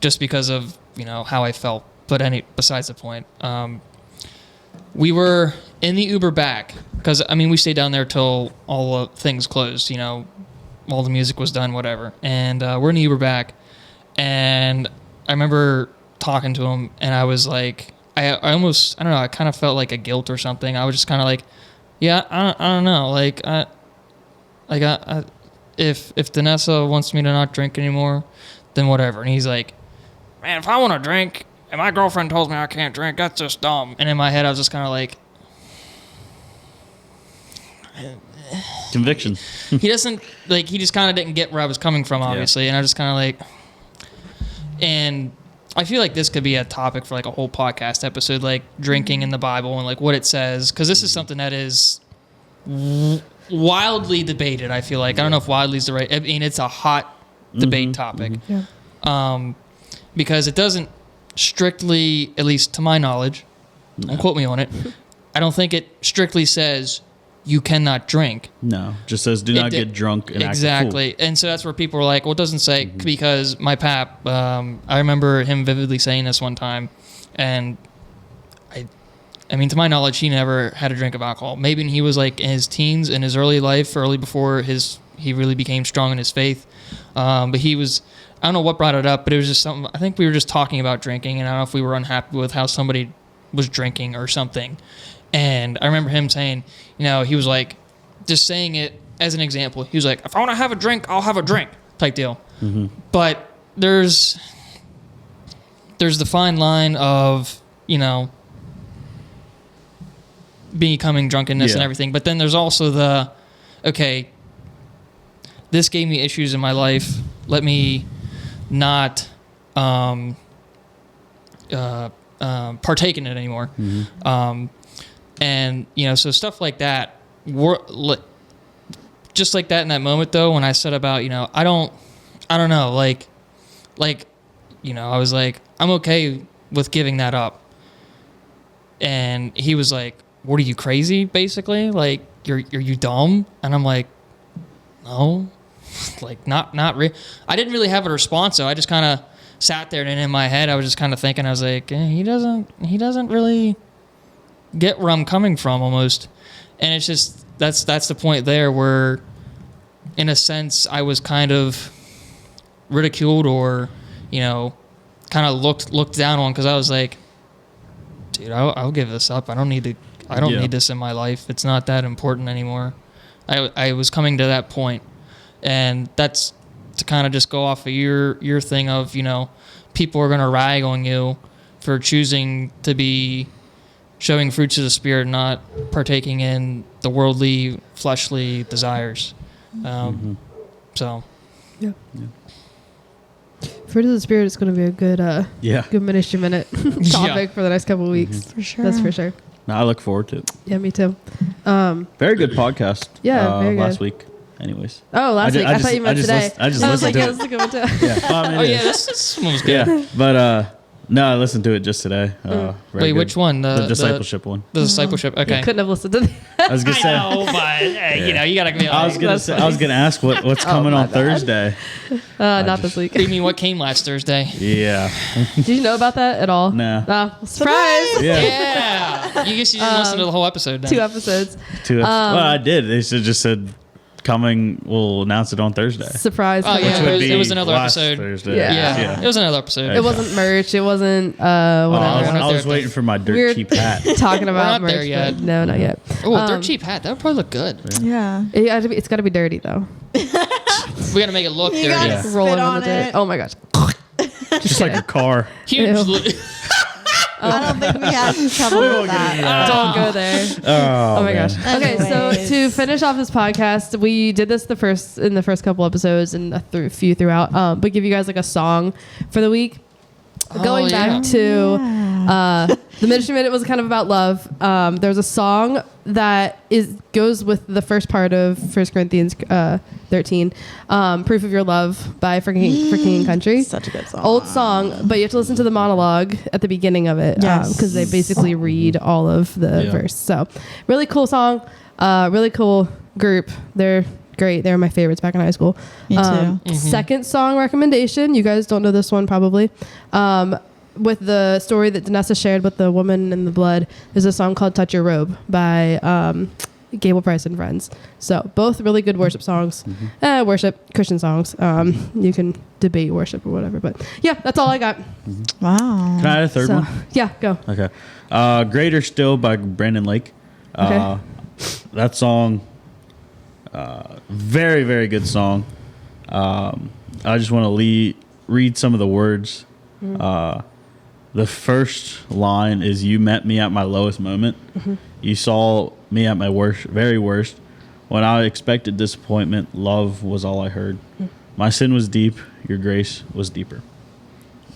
just because of, you know, how I felt. But besides the point, we were in the Uber back because, I mean, we stayed down there till all the things closed, you know, all the music was done, whatever. And we're in the Uber back, and I remember talking to him, and I was like, I almost, I don't know, I kind of felt like a guilt or something. I was just kind of like, yeah, I don't know, like, if Danessa wants me to not drink anymore, then whatever. And he's like, man, if I want to drink and my girlfriend tells me I can't drink, that's just dumb. And in my head, I was just kind of like, Conviction. he doesn't, like, he just kind of didn't get where I was coming from, obviously. And I was just kind of like, and I feel like this could be a topic for like a whole podcast episode, like drinking in the Bible and like what it says. Cause this is something that is wildly debated. I feel like, I don't know if wildly is the right, I mean, it's a hot debate topic. Because it doesn't strictly, at least to my knowledge, don't quote me on it, I don't think it strictly says you cannot drink. No, just says do not get drunk and exactly. act a fool. And so that's where people are like, well, it doesn't say, because my pap, I remember him vividly saying this one time, and I mean, to my knowledge, he never had a drink of alcohol. Maybe when he was like in his teens, in his early life, early before he really became strong in his faith. But he was, I don't know what brought it up, but it was just something, I think we were just talking about drinking, and I don't know if we were unhappy with how somebody was drinking or something. And I remember him saying, you know, he was like, just saying it as an example. He was like, if I want to have a drink, I'll have a drink type deal. But there's the fine line of, you know, becoming drunkenness and everything. But then there's also the, okay, this gave me issues in my life. Let me not partake in it anymore. And, you know, so stuff like that, just like that in that moment, though, when I said about, you know, I don't know, like, you know, I was like, I'm okay with giving that up. And he was like, what, are you crazy, basically? Like, are you dumb? And I'm like, no, like, not I didn't really have a response, though. I just kind of sat there, and in my head, I was just kind of thinking, I was like, he doesn't really get where I'm coming from, almost. And it's just, that's the point there where, in a sense, I was kind of ridiculed, or, you know, kind of looked down on, because I was like, dude, I'll give this up. I don't need this in my life. It's not that important anymore. I was coming to that point. And that's to kind of just go off of your thing of, you know, people are going to rag on you for choosing to be showing fruits of the Spirit, not partaking in the worldly, fleshly desires. So. Yeah. Fruit of the Spirit is going to be a good good ministry minute topic for the next couple of weeks. For sure. That's for sure. No, I look forward to it. Yeah, me too. Very good podcast. Yeah, very good. Last week. Anyways. Oh, last week. I thought you meant today. I just was listened like, to that's a good one too. This one was good. Yeah, but no, I listened to it just today. Wait, which one? The discipleship one. The discipleship. Okay. Couldn't have listened to that. I was gonna say. I know, but you know, you gotta be. I was gonna ask what's coming on Thursday. Not this week. You mean what came last Thursday? Yeah. Did you know about that at all? Nah. Surprise! Yeah. You guess you didn't listen to the whole episode. Then. 2 episodes. Well, I did. They just said coming. We'll announce it on Thursday. Surprise! Oh yeah, Which it was another last episode. Thursday. Yeah, it was another episode. It wasn't merch. It wasn't whatever. I was waiting for my dirt cheap hat. Talking about We're not merch. there yet. No, not yet. Oh, dirt cheap hat. That would probably look good. Yeah. It's got to be dirty though. We gotta make it look dirty. gotta Yeah. spit Rolling on on the dirt. it. Oh my gosh. Just like a car. Huge. I don't think we had trouble with that. Don't go there. Oh my man. gosh. Okay, so Anyways. to finish off this podcast, we did this in the first couple episodes and a few throughout, but give you guys like a song for the week. Going back to the ministry minute was kind of about love. There's a song that goes with the first part of 1 Corinthians 13, "Proof of Your Love" by For King and Country. Such a good song. Old song, but you have to listen to the monologue at the beginning of it because they basically read all of the verse. So really cool song, really cool group. They're great. They were my favorites back in high school. Me too. Second song recommendation. You guys don't know this one probably. With the story that Danessa shared with the woman in the blood, there's a song called "Touch Your Robe" by Gable Price and Friends. So both really good worship songs. Worship Christian songs. You can debate worship or whatever, but yeah, that's all I got. Wow. Can I add a third one? Yeah, go. Okay. Greater Still by Brandon Lake. Okay. That song, very, very good song. I just want to read some of the words The first line is, "You met me at my lowest moment. You saw me at my worst, very worst. When I expected disappointment, love was all I heard. My sin was deep. Your grace was deeper."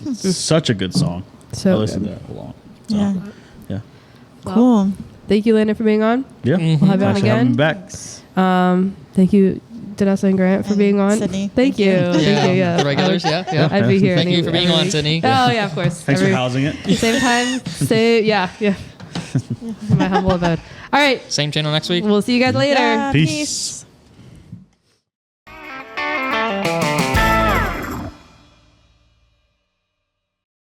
It's such a good song. So I listened good. to that a lot. So, Yeah. yeah. Cool. Thank you, Landon, for being on. Yeah. We'll have you on Thanks for having me again. back. Thank you, Danessa and Grant, for And being on. Sydney. Thank you. Yeah, Thank you. Yeah. the regulars. Yeah. I'd be here. Thank you any- for being every on, week. Sydney. Oh yeah, of course. Thanks for housing it. Same time. Yeah. My humble abode. All right. Same channel next week. We'll see you guys later. Yeah, Peace. peace.